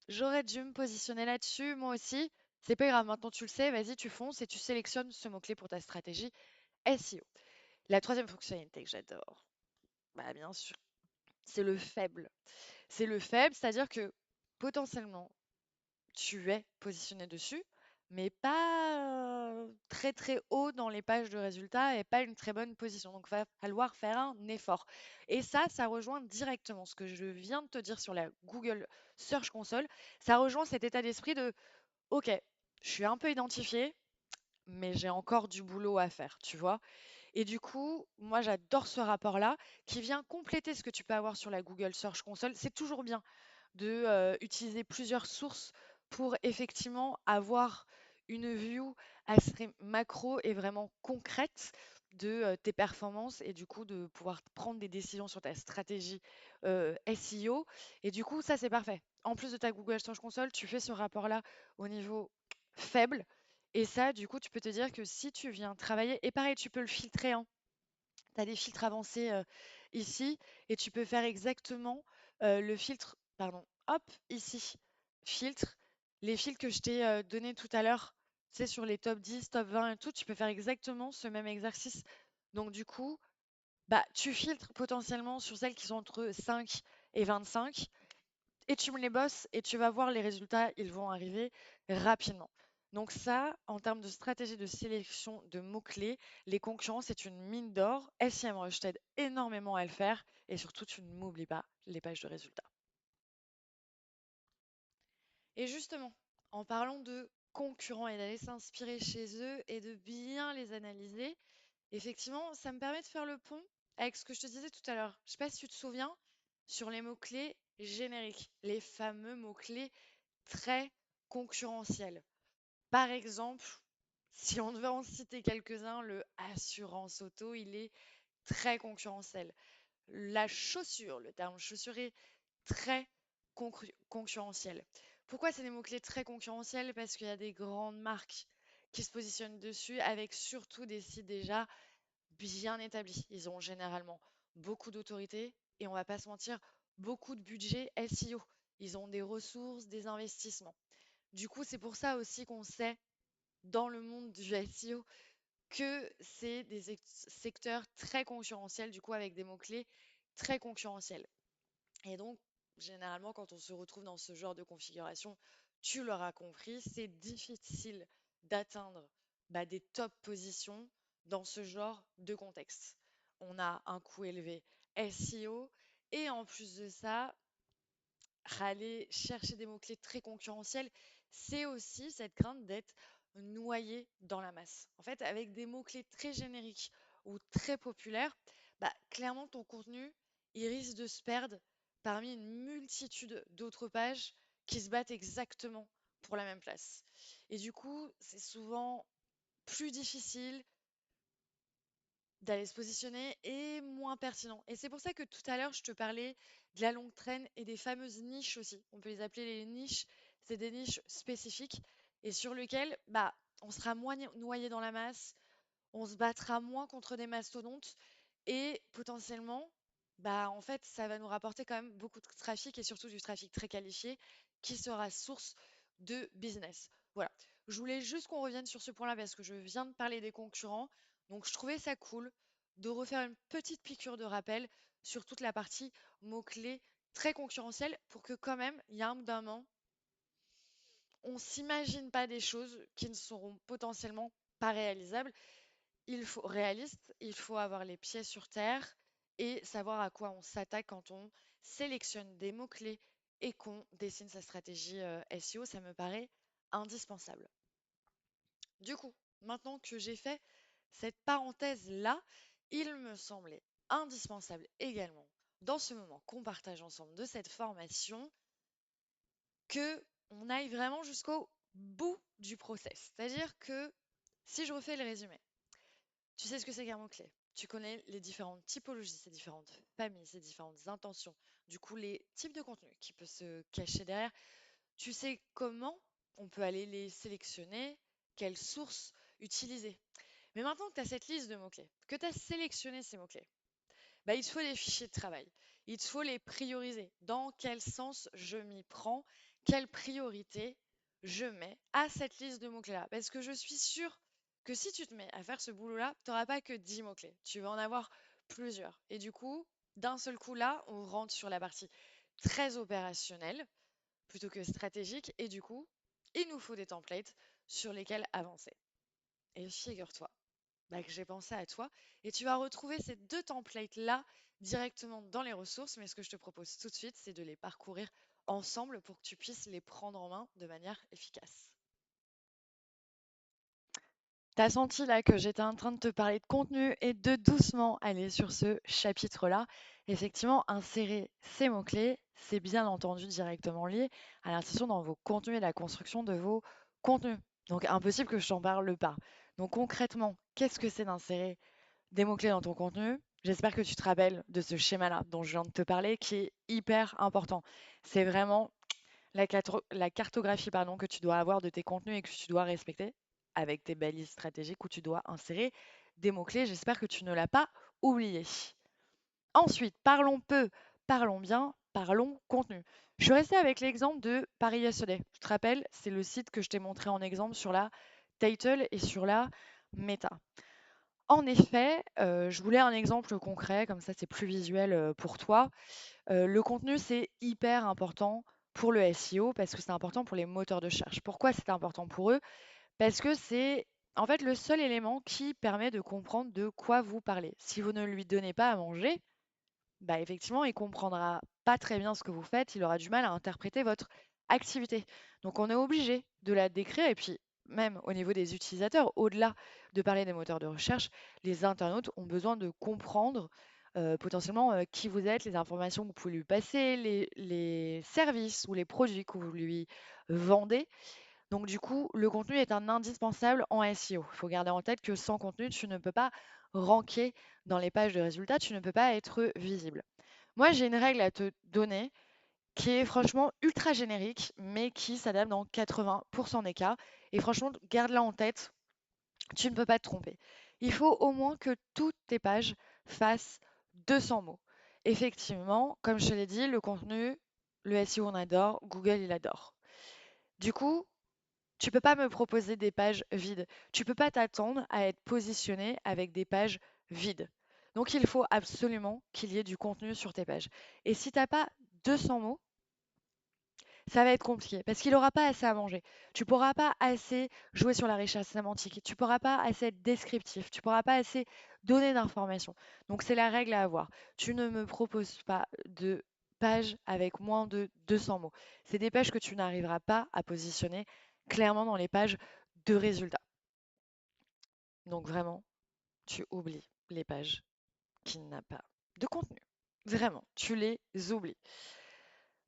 A: j'aurais dû me positionner là-dessus, moi aussi. C'est pas grave, maintenant tu le sais, vas-y, tu fonces et tu sélectionnes ce mot-clé pour ta stratégie SEO. La troisième fonctionnalité que j'adore, bah bien sûr, c'est le faible. C'est le faible, c'est-à-dire que potentiellement, tu es positionné dessus, mais pas très très haut dans les pages de résultats et pas une très bonne position. Donc, il va falloir faire un effort. Et ça rejoint directement ce que je viens de te dire sur la Google Search Console. Ça rejoint cet état d'esprit de, OK, je suis un peu identifié, mais j'ai encore du boulot à faire, tu vois. Et du coup, moi, j'adore ce rapport-là qui vient compléter ce que tu peux avoir sur la Google Search Console. C'est toujours bien de utiliser plusieurs sources pour effectivement avoir une view assez macro et vraiment concrète de tes performances et du coup de pouvoir prendre des décisions sur ta stratégie SEO. Et du coup, ça c'est parfait. En plus de ta Google Search Console, tu fais ce rapport-là au niveau faible. Et ça, du coup, tu peux te dire que si tu viens travailler, et pareil, tu peux le filtrer, hein. Tu as des filtres avancés ici et tu peux faire exactement le filtre, pardon, hop, ici, filtre, les filtres que je t'ai donnés tout à l'heure, c'est sur les top 10, top 20 et tout, tu peux faire exactement ce même exercice. Donc du coup, bah, tu filtres potentiellement sur celles qui sont entre 5 et 25 et tu me les bosses et tu vas voir les résultats, ils vont arriver rapidement. Donc ça, en termes de stratégie de sélection de mots-clés, les concurrents, c'est une mine d'or. SEMrush t'aide énormément à le faire et surtout, tu ne m'oublies pas les pages de résultats. Et justement, en parlant de concurrents et d'aller s'inspirer chez eux et de bien les analyser, effectivement, ça me permet de faire le pont avec ce que je te disais tout à l'heure. Je ne sais pas si tu te souviens, sur les mots-clés génériques, les fameux mots-clés très concurrentiel. Par exemple, si on devait en citer quelques-uns, le assurance auto, il est très concurrentiel. La chaussure, le terme chaussure est très concurrentiel. Pourquoi c'est des mots-clés très concurrentiels? Parce qu'il y a des grandes marques qui se positionnent dessus avec surtout des sites déjà bien établis. Ils ont généralement beaucoup d'autorité et on va pas se mentir, beaucoup de budget SEO. Ils ont des ressources, des investissements. Du coup, c'est pour ça aussi qu'on sait dans le monde du SEO que c'est des secteurs très concurrentiels, du coup avec des mots-clés très concurrentiels. Et donc, généralement, quand on se retrouve dans ce genre de configuration, tu l'auras compris, c'est difficile d'atteindre des top positions dans ce genre de contexte. On a un coût élevé SEO et en plus de ça, aller chercher des mots-clés très concurrentiels, c'est aussi cette crainte d'être noyé dans la masse. En fait, avec des mots-clés très génériques ou très populaires, clairement, ton contenu, il risque de se perdre parmi une multitude d'autres pages qui se battent exactement pour la même place. Et du coup, c'est souvent plus difficile d'aller se positionner et moins pertinent. Et c'est pour ça que tout à l'heure, je te parlais de la longue traîne et des fameuses niches aussi. On peut les appeler les niches. C'est des niches spécifiques et sur lesquelles on sera moins noyé dans la masse, on se battra moins contre des mastodontes et potentiellement, en fait, ça va nous rapporter quand même beaucoup de trafic et surtout du trafic très qualifié qui sera source de business. Voilà. Je voulais juste qu'on revienne sur ce point-là parce que je viens de parler des concurrents. Donc, je trouvais ça cool de refaire une petite piqûre de rappel sur toute la partie mots-clés très concurrentielle pour que quand même, il y a un bout d'un moment, on s'imagine pas des choses qui ne seront potentiellement pas réalisables. Il faut réaliste, il faut avoir les pieds sur terre et savoir à quoi on s'attaque quand on sélectionne des mots-clés et qu'on dessine sa stratégie SEO. Ça me paraît indispensable. Du coup, maintenant que j'ai fait cette parenthèse-là, il me semblait indispensable également, dans ce moment qu'on partage ensemble de cette formation, que on aille vraiment jusqu'au bout du process. C'est-à-dire que si je refais le résumé, tu sais ce que c'est qu'un mot-clé. Tu connais les différentes typologies, ces différentes familles, ces différentes intentions. Du coup, les types de contenus qui peuvent se cacher derrière. Tu sais comment on peut aller les sélectionner, quelles sources utiliser. Mais maintenant que tu as cette liste de mots-clés, que tu as sélectionné ces mots-clés, bah, il te faut les fichiers de travail. Il te faut les prioriser. Dans quel sens je m'y prends? Quelle priorité je mets à cette liste de mots-clés-là? Parce que je suis sûre que si tu te mets à faire ce boulot-là, tu n'auras pas que 10 mots-clés. Tu vas en avoir plusieurs. Et du coup, d'un seul coup, là, on rentre sur la partie très opérationnelle plutôt que stratégique. Et du coup, il nous faut des templates sur lesquels avancer. Et figure-toi que j'ai pensé à toi et tu vas retrouver ces deux templates-là directement dans les ressources. Mais ce que je te propose tout de suite, c'est de les parcourir ensemble pour que tu puisses les prendre en main de manière efficace. T'as senti là que j'étais en train de te parler de contenu et de doucement aller sur ce chapitre-là. Effectivement, insérer ces mots-clés, c'est bien entendu directement lié à l'insertion dans vos contenus et la construction de vos contenus. Donc impossible que je t'en parle pas. Donc concrètement, qu'est-ce que c'est d'insérer des mots-clés dans ton contenu? J'espère que tu te rappelles de ce schéma-là dont je viens de te parler qui est hyper important. C'est vraiment la cartographie pardon, que tu dois avoir de tes contenus et que tu dois respecter avec tes balises stratégiques où tu dois insérer des mots-clés. J'espère que tu ne l'as pas oublié. Ensuite, parlons peu, parlons bien, parlons contenu. Je suis restée avec l'exemple de Paris Yesterday. Tu te rappelles, c'est le site que je t'ai montré en exemple sur la title et sur la meta. En effet, je voulais un exemple concret, comme ça c'est plus visuel pour toi. Le contenu, c'est hyper important pour le SEO parce que c'est important pour les moteurs de recherche. Pourquoi c'est important pour eux? Parce que c'est en fait le seul élément qui permet de comprendre de quoi vous parlez. Si vous ne lui donnez pas à manger, bah, effectivement, il comprendra pas très bien ce que vous faites, il aura du mal à interpréter votre activité. Donc on est obligé de la décrire et puis même au niveau des utilisateurs, au-delà de parler des moteurs de recherche, les internautes ont besoin de comprendre potentiellement qui vous êtes, les informations que vous pouvez lui passer, les services ou les produits que vous lui vendez. Donc du coup, le contenu est un indispensable en SEO. Il faut garder en tête que sans contenu, tu ne peux pas ranker dans les pages de résultats, tu ne peux pas être visible. Moi, j'ai une règle à te donner qui est franchement ultra générique, mais qui s'adapte dans 80% des cas. Et franchement, garde-la en tête, tu ne peux pas te tromper. Il faut au moins que toutes tes pages fassent 200 mots. Effectivement, comme je te l'ai dit, le contenu, le SEO on adore, Google il adore. Du coup, tu peux pas me proposer des pages vides. Tu peux pas t'attendre à être positionné avec des pages vides. Donc il faut absolument qu'il y ait du contenu sur tes pages. Et si tu n'as pas 200 mots, ça va être compliqué parce qu'il n'aura pas assez à manger. Tu ne pourras pas assez jouer sur la richesse sémantique. Tu ne pourras pas assez être descriptif. Tu ne pourras pas assez donner d'informations. Donc c'est la règle à avoir. Tu ne me proposes pas de pages avec moins de 200 mots. C'est des pages que tu n'arriveras pas à positionner clairement dans les pages de résultats. Donc vraiment, tu oublies les pages qui n'ont pas de contenu. Vraiment, tu les oublies.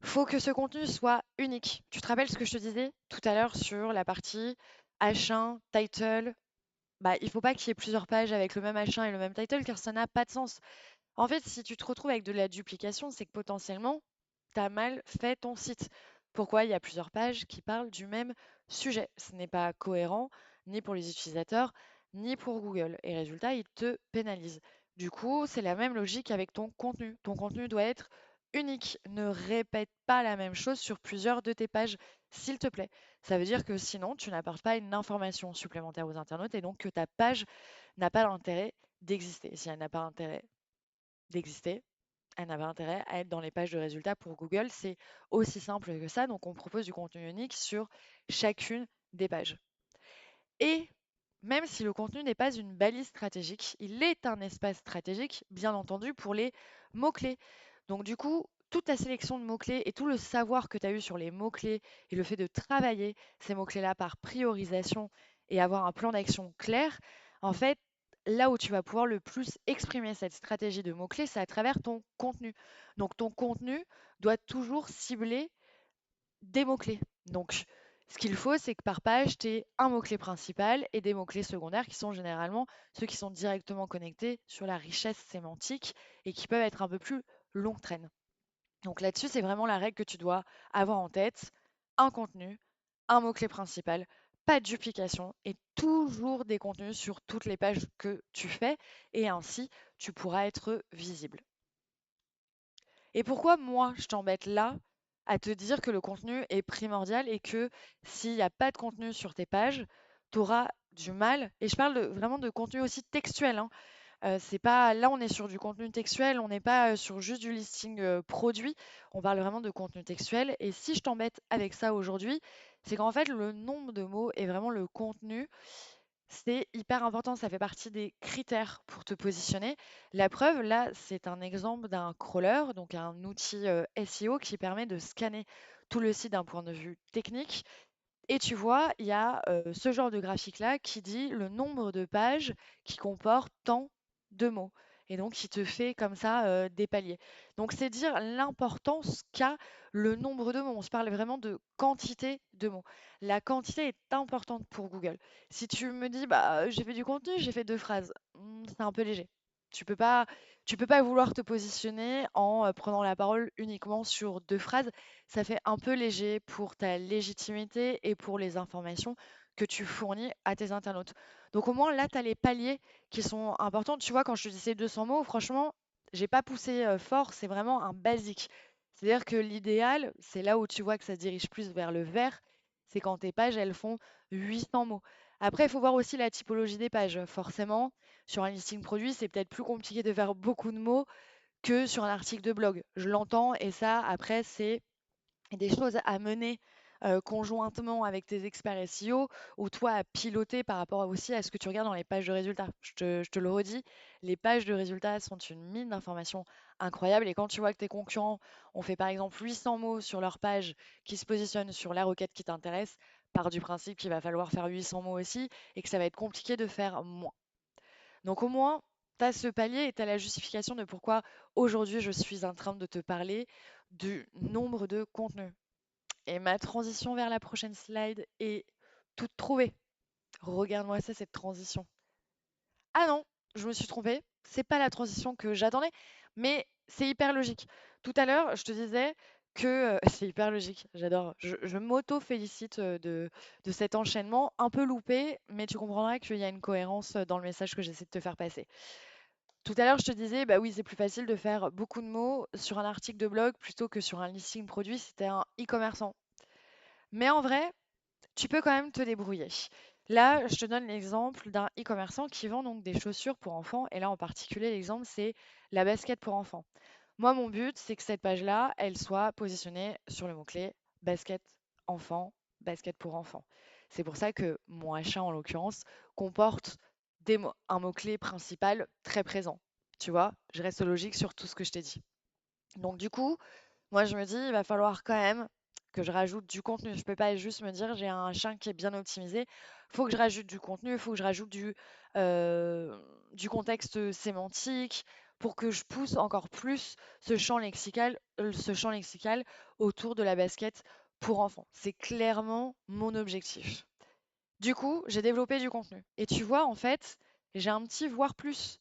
A: Faut que ce contenu soit unique. Tu te rappelles ce que je te disais tout à l'heure sur la partie H1, title? Bah, il faut pas qu'il y ait plusieurs pages avec le même H1 et le même title car ça n'a pas de sens. En fait, si tu te retrouves avec de la duplication, c'est que potentiellement, tu as mal fait ton site. Pourquoi il y a plusieurs pages qui parlent du même sujet? Ce n'est pas cohérent ni pour les utilisateurs, ni pour Google. Et résultat, il te pénalise. Du coup, c'est la même logique avec ton contenu. Ton contenu doit être unique. Ne répète pas la même chose sur plusieurs de tes pages, s'il te plaît. Ça veut dire que sinon, tu n'apportes pas une information supplémentaire aux internautes et donc que ta page n'a pas l'intérêt d'exister. Si elle n'a pas intérêt d'exister, elle n'a pas intérêt à être dans les pages de résultats pour Google. C'est aussi simple que ça. Donc, on propose du contenu unique sur chacune des pages. Et même si le contenu n'est pas une balise stratégique, il est un espace stratégique, bien entendu, pour les mots-clés. Donc, du coup, toute ta sélection de mots-clés et tout le savoir que tu as eu sur les mots-clés et le fait de travailler ces mots-clés-là par priorisation et avoir un plan d'action clair, en fait, là où tu vas pouvoir le plus exprimer cette stratégie de mots-clés, c'est à travers ton contenu. Donc, ton contenu doit toujours cibler des mots-clés. Donc, ce qu'il faut, c'est que par page, tu aies un mot-clé principal et des mots-clés secondaires qui sont généralement ceux qui sont directement connectés sur la richesse sémantique et qui peuvent être un peu plus longue traîne. Donc là-dessus, c'est vraiment la règle que tu dois avoir en tête. Un contenu, un mot-clé principal, pas de duplication et toujours des contenus sur toutes les pages que tu fais et ainsi tu pourras être visible. Et pourquoi moi je t'embête là à te dire que le contenu est primordial et que s'il n'y a pas de contenu sur tes pages, tu auras du mal, et je parle vraiment de contenu aussi textuel, hein. C'est pas là, on est sur du contenu textuel, on n'est pas sur juste du listing produit. On parle vraiment de contenu textuel. Et si je t'embête avec ça aujourd'hui, c'est qu'en fait, le nombre de mots et vraiment le contenu, c'est hyper important. Ça fait partie des critères pour te positionner. La preuve, là, c'est un exemple d'un crawler, donc un outil SEO qui permet de scanner tout le site d'un point de vue technique et tu vois, il y a ce genre de graphique-là qui dit le nombre de pages qui comportent tant de mots. Et donc, qui te fait comme ça des paliers. Donc, c'est dire l'importance qu'a le nombre de mots. On se parle vraiment de quantité de mots. La quantité est importante pour Google. Si tu me dis, bah, j'ai fait du contenu, j'ai fait 2 phrases, c'est un peu léger. Tu peux pas, tu peux pas vouloir te positionner en prenant la parole uniquement sur 2 phrases. Ça fait un peu léger pour ta légitimité et pour les informations que tu fournis à tes internautes. Donc au moins là, tu as les paliers qui sont importants. Tu vois, quand je te disais 200 mots, franchement, j'ai pas poussé fort, c'est vraiment un basique. C'est-à-dire que l'idéal, c'est là où tu vois que ça se dirige plus vers le vert, c'est quand tes pages, elles font 800 mots. Après, il faut voir aussi la typologie des pages. Forcément, sur un listing produit, c'est peut-être plus compliqué de faire beaucoup de mots que sur un article de blog. Je l'entends et ça, après, c'est des choses à mener conjointement avec tes experts SEO ou toi à piloter par rapport aussi à ce que tu regardes dans les pages de résultats. Je te le redis, les pages de résultats sont une mine d'informations incroyable et quand tu vois que tes concurrents ont fait par exemple 800 mots sur leur page qui se positionnent sur la requête qui t'intéresse, pars du principe qu'il va falloir faire 800 mots aussi et que ça va être compliqué de faire moins. Donc au moins, tu as ce palier et tu as la justification de pourquoi aujourd'hui je suis en train de te parler du nombre de contenus. Et ma transition vers la prochaine slide est toute trouvée. Regarde-moi ça, cette transition. Ah non, je me suis trompée. C'est pas la transition que j'attendais, mais c'est hyper logique. Tout à l'heure, je te disais que c'est hyper logique. J'adore. Je m'auto-félicite de cet enchaînement un peu loupé, mais tu comprendras qu'il y a une cohérence dans le message que j'essaie de te faire passer. Tout à l'heure, je te disais, bah oui, c'est plus facile de faire beaucoup de mots sur un article de blog plutôt que sur un listing produit si tu es un e-commerçant. Mais en vrai, tu peux quand même te débrouiller. Là, je te donne l'exemple d'un e-commerçant qui vend donc des chaussures pour enfants. Et là, en particulier, l'exemple, c'est la basket pour enfants. Moi, mon but, c'est que cette page-là, elle soit positionnée sur le mot-clé basket enfant, basket pour enfants. C'est pour ça que mon achat, en l'occurrence, comporte un mot-clé principal très présent. Tu vois, je reste logique sur tout ce que je t'ai dit. Donc, du coup, moi, je me dis, il va falloir quand même que je rajoute du contenu. Je peux pas juste me dire, j'ai un champ qui est bien optimisé. Il faut que je rajoute du contenu, il faut que je rajoute du contexte sémantique pour que je pousse encore plus ce champ lexical autour de la basket pour enfants. C'est clairement mon objectif. Du coup, j'ai développé du contenu. Et tu vois, en fait, j'ai un petit voire plus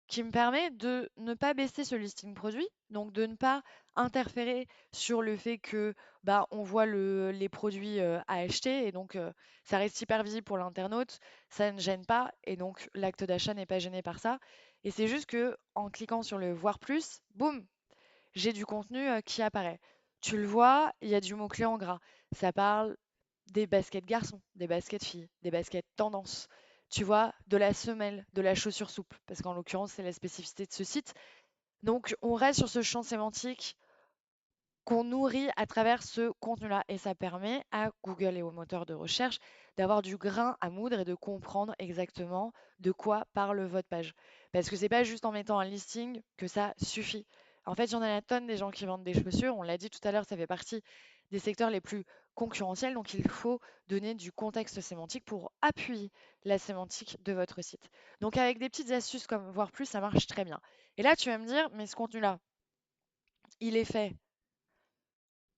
A: qui me permet de ne pas baisser ce listing produit, donc de ne pas interférer sur le fait que bah, on voit les produits à acheter et donc ça reste hyper visible pour l'internaute, ça ne gêne pas et donc l'acte d'achat n'est pas gêné par ça. Et c'est juste que en cliquant sur le voir plus, boum, j'ai du contenu qui apparaît. Tu le vois, il y a du mot-clé en gras. Ça parle des baskets garçons, des baskets filles, des baskets tendance. Tu vois, de la semelle, de la chaussure souple, parce qu'en l'occurrence, c'est la spécificité de ce site. Donc, on reste sur ce champ sémantique qu'on nourrit à travers ce contenu-là. Et ça permet à Google et aux moteurs de recherche d'avoir du grain à moudre et de comprendre exactement de quoi parle votre page. Parce que c'est pas juste en mettant un listing que ça suffit. En fait, il y en a la tonne des gens qui vendent des chaussures. On l'a dit tout à l'heure, ça fait partie des secteurs les plus concurrentiels. Donc, il faut donner du contexte sémantique pour appuyer la sémantique de votre site. Donc, avec des petites astuces comme voir plus, ça marche très bien. Et là, tu vas me dire, mais ce contenu-là, il est fait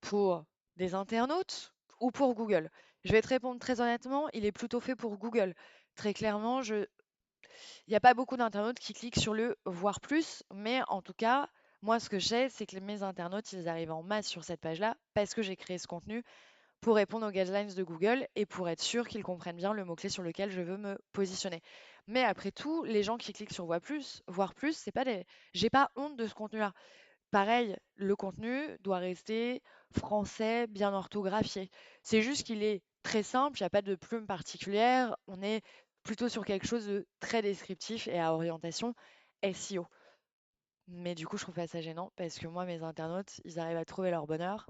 A: pour des internautes ou pour Google? Je vais te répondre très honnêtement, il est plutôt fait pour Google. Très clairement, il n'y a pas beaucoup d'internautes qui cliquent sur le voir plus, mais en tout cas, moi, ce que je sais, c'est que mes internautes, ils arrivent en masse sur cette page-là parce que j'ai créé ce contenu pour répondre aux guidelines de Google et pour être sûr qu'ils comprennent bien le mot-clé sur lequel je veux me positionner. Mais après tout, les gens qui cliquent sur voir plus, c'est pas des. J'ai pas honte de ce contenu-là. Pareil, le contenu doit rester français, bien orthographié. C'est juste qu'il est très simple, il n'y a pas de plume particulière. On est plutôt sur quelque chose de très descriptif et à orientation SEO. Mais du coup, je trouve pas ça gênant parce que moi, mes internautes, ils arrivent à trouver leur bonheur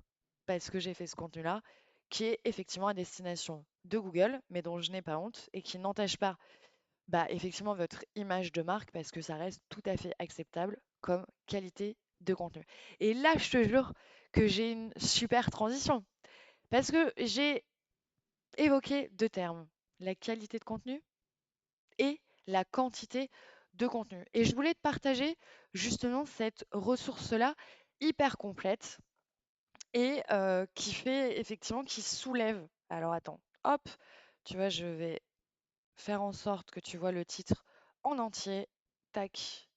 A: parce que j'ai fait ce contenu-là, qui est effectivement à destination de Google, mais dont je n'ai pas honte et qui n'entache pas effectivement votre image de marque parce que ça reste tout à fait acceptable comme qualité de contenu. Et là, je te jure que j'ai une super transition parce que j'ai évoqué deux termes, la qualité de contenu et la quantité de contenu. Et je voulais te partager justement cette ressource-là hyper complète et qui fait effectivement, qui soulève. Alors attends, hop, tu vois, je vais faire en sorte que tu vois le titre en entier. Tac.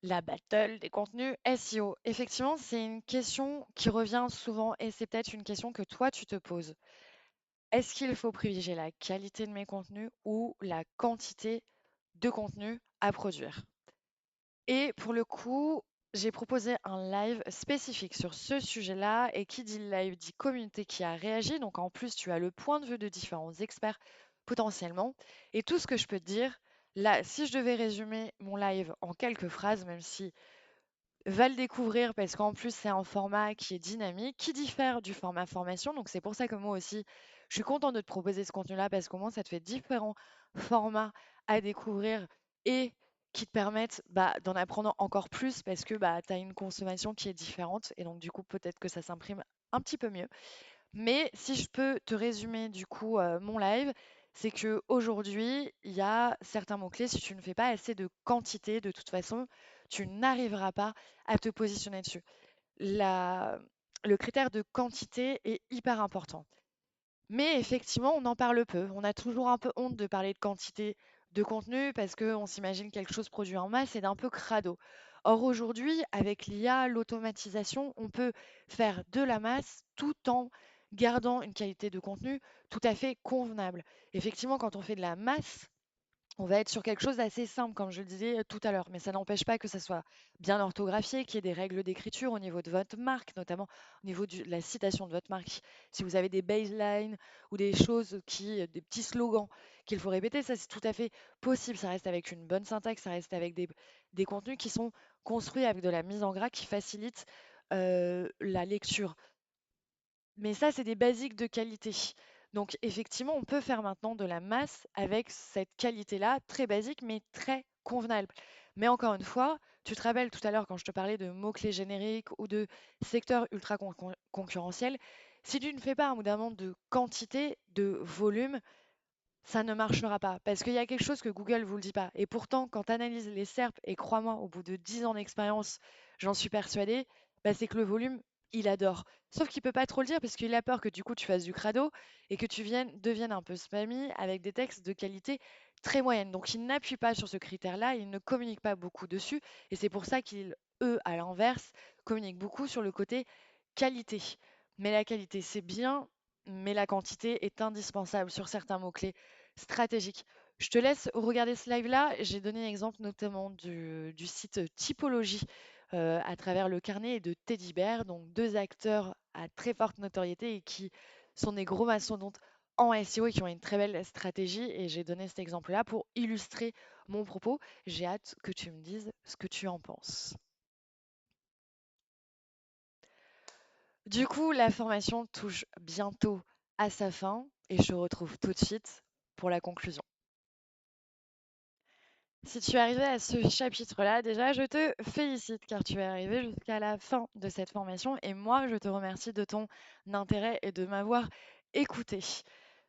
A: La battle des contenus SEO. Effectivement, c'est une question qui revient souvent et c'est peut-être une question que toi tu te poses. Est-ce qu'il faut privilégier la qualité de mes contenus ou la quantité de contenu à produire? Et pour le coup, j'ai proposé un live spécifique sur ce sujet-là et qui dit live dit communauté qui a réagi. Donc en plus, tu as le point de vue de différents experts potentiellement. Et tout ce que je peux te dire, là, si je devais résumer mon live en quelques phrases, même si va le découvrir parce qu'en plus, c'est un format qui est dynamique, qui diffère du format formation. Donc, c'est pour ça que moi aussi, je suis contente de te proposer ce contenu-là parce qu'au moins, ça te fait différents formats à découvrir et qui te permettent d'en apprendre encore plus parce que tu as une consommation qui est différente et donc, du coup, peut-être que ça s'imprime un petit peu mieux. Mais si je peux te résumer du coup mon live, c'est que aujourd'hui, il y a certains mots-clés. Si tu ne fais pas assez de quantité, de toute façon, tu n'arriveras pas à te positionner dessus. La- Le critère de quantité est hyper important. Mais effectivement, on en parle peu. On a toujours un peu honte de parler de quantité de contenu parce qu'on s'imagine quelque chose produit en masse et d'un peu crado. Or aujourd'hui, avec l'IA, l'automatisation, on peut faire de la masse tout en gardant une qualité de contenu tout à fait convenable. Effectivement, quand on fait de la masse, on va être sur quelque chose d'assez simple, comme je le disais tout à l'heure, mais ça n'empêche pas que ça soit bien orthographié, qu'il y ait des règles d'écriture au niveau de votre marque, notamment au niveau de la citation de votre marque. Si vous avez des baselines ou des choses des petits slogans qu'il faut répéter, ça c'est tout à fait possible. Ça reste avec une bonne syntaxe, ça reste avec des contenus qui sont construits avec de la mise en gras qui facilite la lecture. Mais ça, c'est des basiques de qualité. Donc, effectivement, on peut faire maintenant de la masse avec cette qualité-là, très basique, mais très convenable. Mais encore une fois, tu te rappelles tout à l'heure quand je te parlais de mots-clés génériques ou de secteurs ultra concurrentiels, si tu ne fais pas un bout d'un moment de quantité, de volume, ça ne marchera pas. Parce qu'il y a quelque chose que Google ne vous le dit pas. Et pourtant, quand tu analyses les SERP, et crois-moi, au bout de 10 ans d'expérience, j'en suis persuadée, c'est que le volume, il adore. Sauf qu'il peut pas trop le dire parce qu'il a peur que du coup tu fasses du crado et que deviennes un peu spammy avec des textes de qualité très moyenne. Donc il n'appuie pas sur ce critère-là, il ne communique pas beaucoup dessus. Et c'est pour ça qu'ils, eux, à l'inverse, communiquent beaucoup sur le côté qualité. Mais la qualité, c'est bien, mais la quantité est indispensable sur certains mots-clés stratégiques. Je te laisse regarder ce live-là. J'ai donné l'exemple notamment du site Typologie à travers le carnet de Teddy Bear, donc deux acteurs à très forte notoriété et qui sont des gros mastodontes en SEO et qui ont une très belle stratégie. Et j'ai donné cet exemple-là pour illustrer mon propos. J'ai hâte que tu me dises ce que tu en penses. Du coup, la formation touche bientôt à sa fin et je te retrouve tout de suite pour la conclusion. Si tu es arrivé à ce chapitre-là, déjà, je te félicite car tu es arrivé jusqu'à la fin de cette formation et moi, je te remercie de ton intérêt et de m'avoir écouté.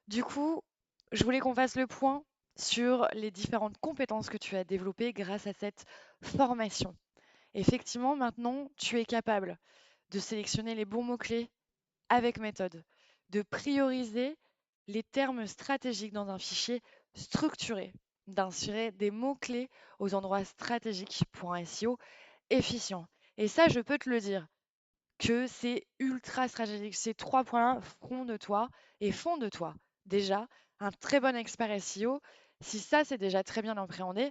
A: Du coup, je voulais qu'on fasse le point sur les différentes compétences que tu as développées grâce à cette formation. Effectivement, maintenant, tu es capable de sélectionner les bons mots-clés, avec méthode, de prioriser les termes stratégiques dans un fichier structuré, d'insérer des mots-clés aux endroits stratégiques pour un SEO efficient. Et ça, je peux te le dire, que c'est ultra stratégique. Ces 3 points feront de toi et font de toi déjà un très bon expert SEO. Si ça, c'est déjà très bien appréhendé,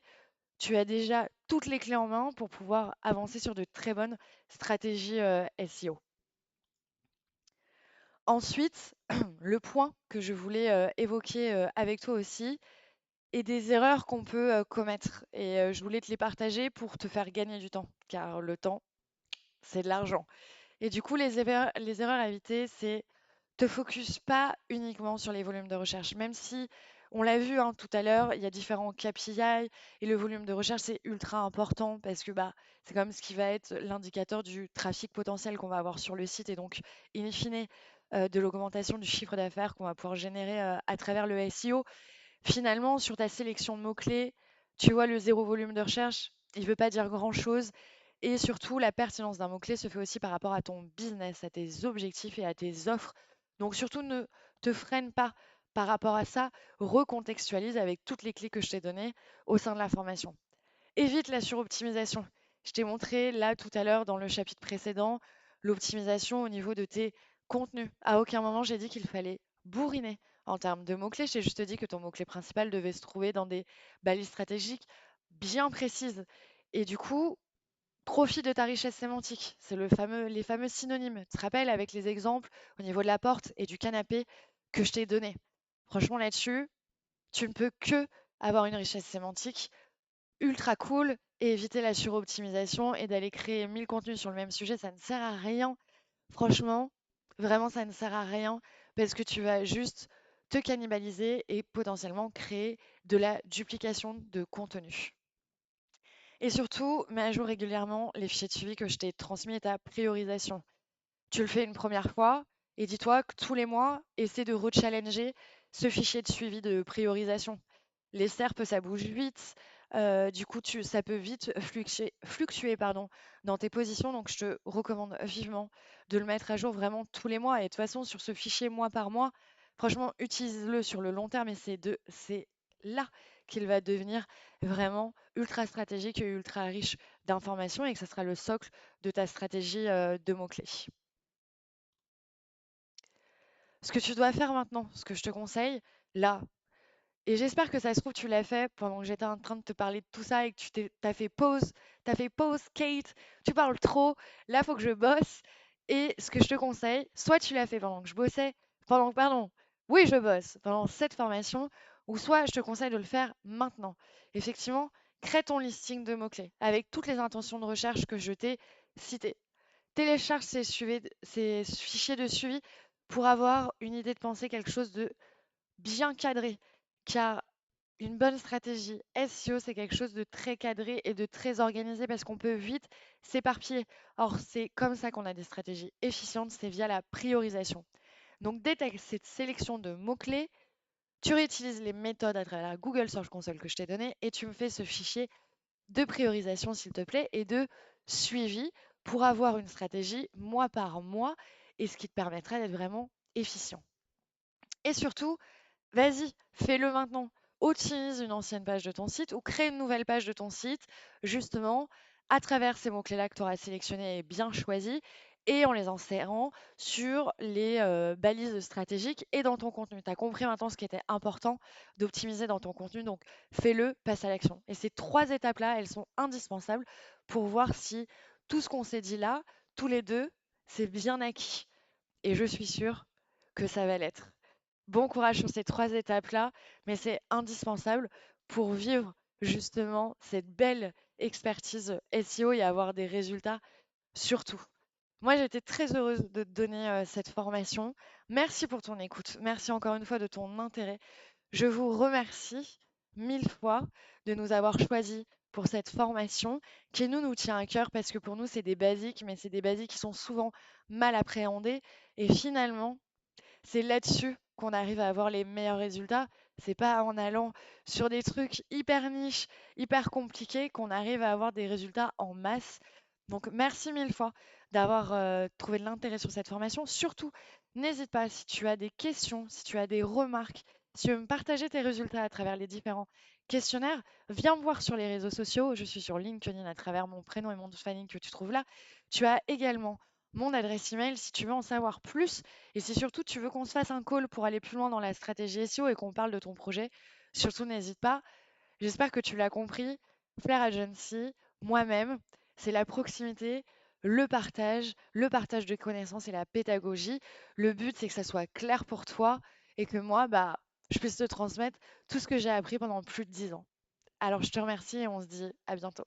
A: tu as déjà toutes les clés en main pour pouvoir avancer sur de très bonnes stratégies SEO. Ensuite, le point que je voulais évoquer avec toi aussi est des erreurs qu'on peut commettre. Et je voulais te les partager pour te faire gagner du temps, car le temps, c'est de l'argent. Et du coup, les erreurs à éviter, c'est te focus pas uniquement sur les volumes de recherche. Même si, on l'a vu hein, tout à l'heure, il y a différents KPI et le volume de recherche, c'est ultra important parce que bah, c'est comme ce qui va être l'indicateur du trafic potentiel qu'on va avoir sur le site et donc, in fine, de l'augmentation du chiffre d'affaires qu'on va pouvoir générer à travers le SEO. Finalement, sur ta sélection de mots-clés, tu vois le zéro volume de recherche, il ne veut pas dire grand-chose. Et surtout, la pertinence d'un mot-clé se fait aussi par rapport à ton business, à tes objectifs et à tes offres. Donc surtout, ne te freine pas par rapport à ça. Recontextualise avec toutes les clés que je t'ai données au sein de la formation. Évite la suroptimisation. Je t'ai montré là tout à l'heure dans le chapitre précédent l'optimisation au niveau de tes contenus. À aucun moment j'ai dit qu'il fallait bourriner en termes de mots-clés. J'ai juste dit que ton mot-clé principal devait se trouver dans des balises stratégiques bien précises. Et du coup, profite de ta richesse sémantique. C'est les fameux synonymes. Tu te rappelles avec les exemples au niveau de la porte et du canapé que je t'ai donné. Franchement, là-dessus, tu ne peux que avoir une richesse sémantique ultra cool et éviter la suroptimisation et d'aller créer 1000 contenus sur le même sujet, ça ne sert à rien. Franchement, vraiment, ça ne sert à rien parce que tu vas juste te cannibaliser et potentiellement créer de la duplication de contenu. Et surtout, mets à jour régulièrement les fichiers de suivi que je t'ai transmis et ta priorisation. Tu le fais une première fois et dis-toi que tous les mois, essaie de rechallenger ce fichier de suivi de priorisation. Les SERP, ça bouge vite. Du coup, ça peut vite fluctuer pardon, dans tes positions. Donc, je te recommande vivement de le mettre à jour vraiment tous les mois. Et de toute façon, sur ce fichier mois par mois, franchement, utilise-le sur le long terme. Et c'est là qu'il va devenir vraiment ultra stratégique et ultra riche d'informations et que ce sera le socle de ta stratégie de mots-clés. Ce que tu dois faire maintenant, ce que je te conseille, là, et j'espère que ça se trouve, tu l'as fait pendant que j'étais en train de te parler de tout ça et que t'as fait pause. T'as fait pause, Kate. Tu parles trop. Là, faut que je bosse. Et ce que je te conseille, soit tu l'as fait pendant que je bossais, pardon, oui, je bosse pendant cette formation, ou soit je te conseille de le faire maintenant. Effectivement, crée ton listing de mots-clés avec toutes les intentions de recherche que je t'ai citées. Télécharge ces fichiers de suivi pour avoir une idée de penser quelque chose de bien cadré, car une bonne stratégie SEO, c'est quelque chose de très cadré et de très organisé parce qu'on peut vite s'éparpiller. Or, c'est comme ça qu'on a des stratégies efficientes, c'est via la priorisation. Donc, dès cette sélection de mots-clés, tu réutilises les méthodes à travers la Google Search Console que je t'ai donnée et tu me fais ce fichier de priorisation, s'il te plaît, et de suivi pour avoir une stratégie mois par mois et ce qui te permettra d'être vraiment efficient. Et surtout, vas-y, fais-le maintenant. Utilise une ancienne page de ton site ou crée une nouvelle page de ton site, justement, à travers ces mots-clés-là que tu auras sélectionnés et bien choisis, et en les insérant sur les balises stratégiques et dans ton contenu. Tu as compris maintenant ce qui était important d'optimiser dans ton contenu, donc fais-le, passe à l'action. Et ces 3 étapes-là, elles sont indispensables pour voir si tout ce qu'on s'est dit là, tous les deux, c'est bien acquis. Et je suis sûre que ça va l'être. Bon courage sur ces 3 étapes-là, mais c'est indispensable pour vivre justement cette belle expertise SEO et avoir des résultats surtout. Moi, j'étais très heureuse de te donner cette formation. Merci pour ton écoute. Merci encore une fois de ton intérêt. Je vous remercie 1000 fois de nous avoir choisis pour cette formation qui nous tient à cœur parce que pour nous, c'est des basiques, mais c'est des basiques qui sont souvent mal appréhendées. Et finalement, c'est là-dessus qu'on arrive à avoir les meilleurs résultats. C'est pas en allant sur des trucs hyper niches, hyper compliqués qu'on arrive à avoir des résultats en masse. Donc merci 1000 fois d'avoir trouvé de l'intérêt sur cette formation. Surtout, n'hésite pas si tu as des questions, si tu as des remarques, si tu veux me partager tes résultats à travers les différents questionnaires, viens me voir sur les réseaux sociaux. Je suis sur LinkedIn à travers mon prénom et mon nom de famille que tu trouves là. Tu as également mon adresse email si tu veux en savoir plus et si surtout tu veux qu'on se fasse un call pour aller plus loin dans la stratégie SEO et qu'on parle de ton projet. Surtout, n'hésite pas. J'espère que tu l'as compris. Flair Agency, moi-même, c'est la proximité, le partage de connaissances et la pédagogie. Le but, c'est que ça soit clair pour toi et que moi, bah, je puisse te transmettre tout ce que j'ai appris pendant plus de 10 ans. Alors, je te remercie et on se dit à bientôt.